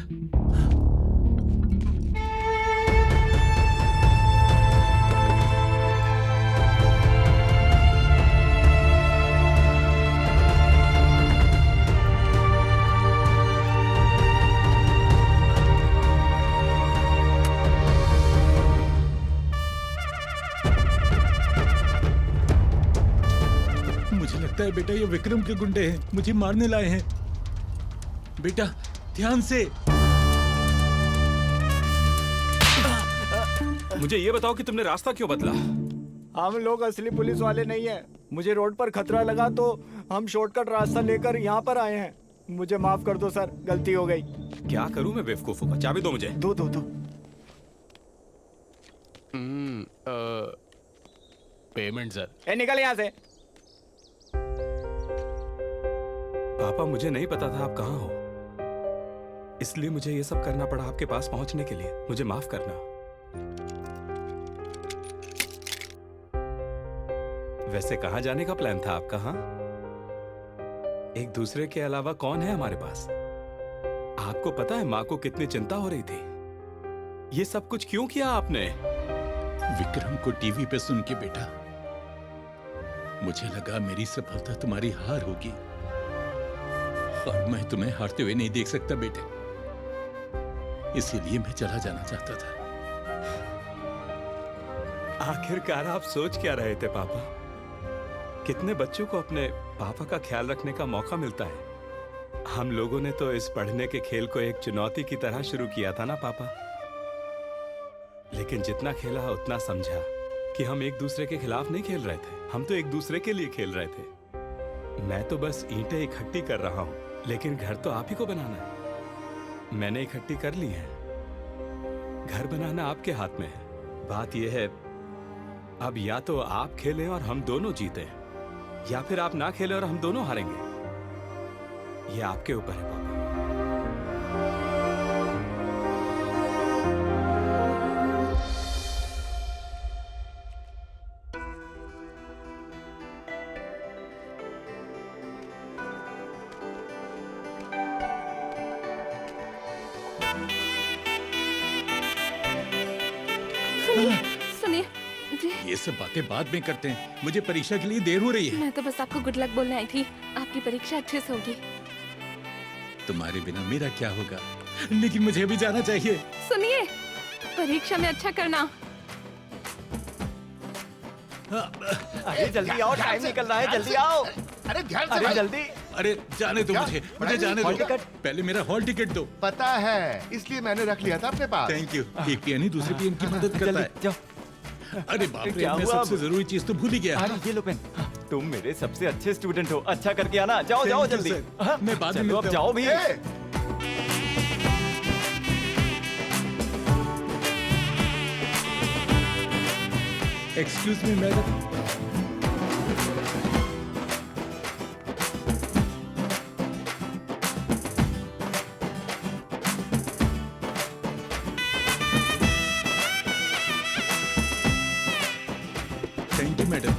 मुझे लगता है बेटा ये विक्रम के गुंडे हैं, मुझे मारने लाए हैं। बेटा ध्यान से। मुझे ये बताओ कि तुमने रास्ता क्यों बदला? हम लोग असली पुलिस वाले नहीं हैं। मुझे रोड पर खतरा लगा तो हम शॉर्टकट रास्ता लेकर यहाँ पर आए हैं। मुझे माफ कर दो सर, गलती हो गई। क्या करूं मैं बेवकूफों का? चाबी दो मुझे। दो दो दो। Payment sir. निकल यहाँ से। पापा, मुझे नहीं पता था आप कहाँ हो, इसलिए मुझे ये सब करना पड़ा आपके पास पहुंचने के लिए। मुझे माफ करना। वैसे कहाँ जाने का प्लान था आपका? हाँ, एक दूसरे के अलावा कौन है हमारे पास? आपको पता है माँ को कितनी चिंता हो रही थी। ये सब कुछ क्यों किया आपने? विक्रम को टीवी पे सुन के बेटा, मुझे लगा मेरी सफलता तुम्हारी हार होगी, और मैं तुम्हें हारते हुए नहीं देख सकता बेटे, इसीलिए मैं चला जाना चाहता था। आखिरकार आप सोच क्या रहे थे पापा? कितने बच्चों को अपने पापा का ख्याल रखने का मौका मिलता है। हम लोगों ने तो इस पढ़ने के खेल को एक चुनौती की तरह शुरू किया था ना पापा। लेकिन जितना खेला उतना समझा कि हम एक दूसरे के खिलाफ नहीं खेल रहे थे, हम तो एक दूसरे के लिए खेल रहे थे। मैं तो बस ईंटें इकट्ठी कर रहा हूं, लेकिन घर तो आप ही को बनाना है। मैंने इकट्ठी कर ली है, घर बनाना आपके हाथ में है। बात यह है, अब या तो आप खेलें और हम दोनों जीते, या फिर आप ना खेलें और हम दोनों हारेंगे। ये आपके ऊपर है पापा। सुनिए जी, ये सब बातें बाद में करते हैं, मुझे परीक्षा के लिए देर हो रही है। मैं तो बस आपको गुड लक बोलने आई थी। आपकी परीक्षा अच्छे से होगी। तुम्हारे बिना मेरा क्या होगा, लेकिन मुझे भी जाना चाहिए। सुनिए, परीक्षा में अच्छा करना। अरे जल्दी आओ, टाइम निकल रहा है, जल्दी आओ। अरे ध्यान से अरे भाई। जल्दी। अरे जाने दो मुझे जाने हॉल दो। टिकट? पहले मेरा हॉल टिकट दो। पता है, इसलिए मैंने रख लिया था अपने पास। Thank you. एक पियानी दूसरे पियन की मदद करता है। जाओ। अरे बाप रे, क्या मैं हुआ सबसे अब? जरूरी चीज तो भूल ही गया। अरे ये लो पेन। तुम मेरे सबसे अच्छे स्टूडेंट हो, अच्छा करके आना। जाओ जाओ Thank you, जल्दी। sir। हाँ, मैं बाद में चलो अब मिलता जाओ हूँ। भी। Excuse me madam. Thank you madam.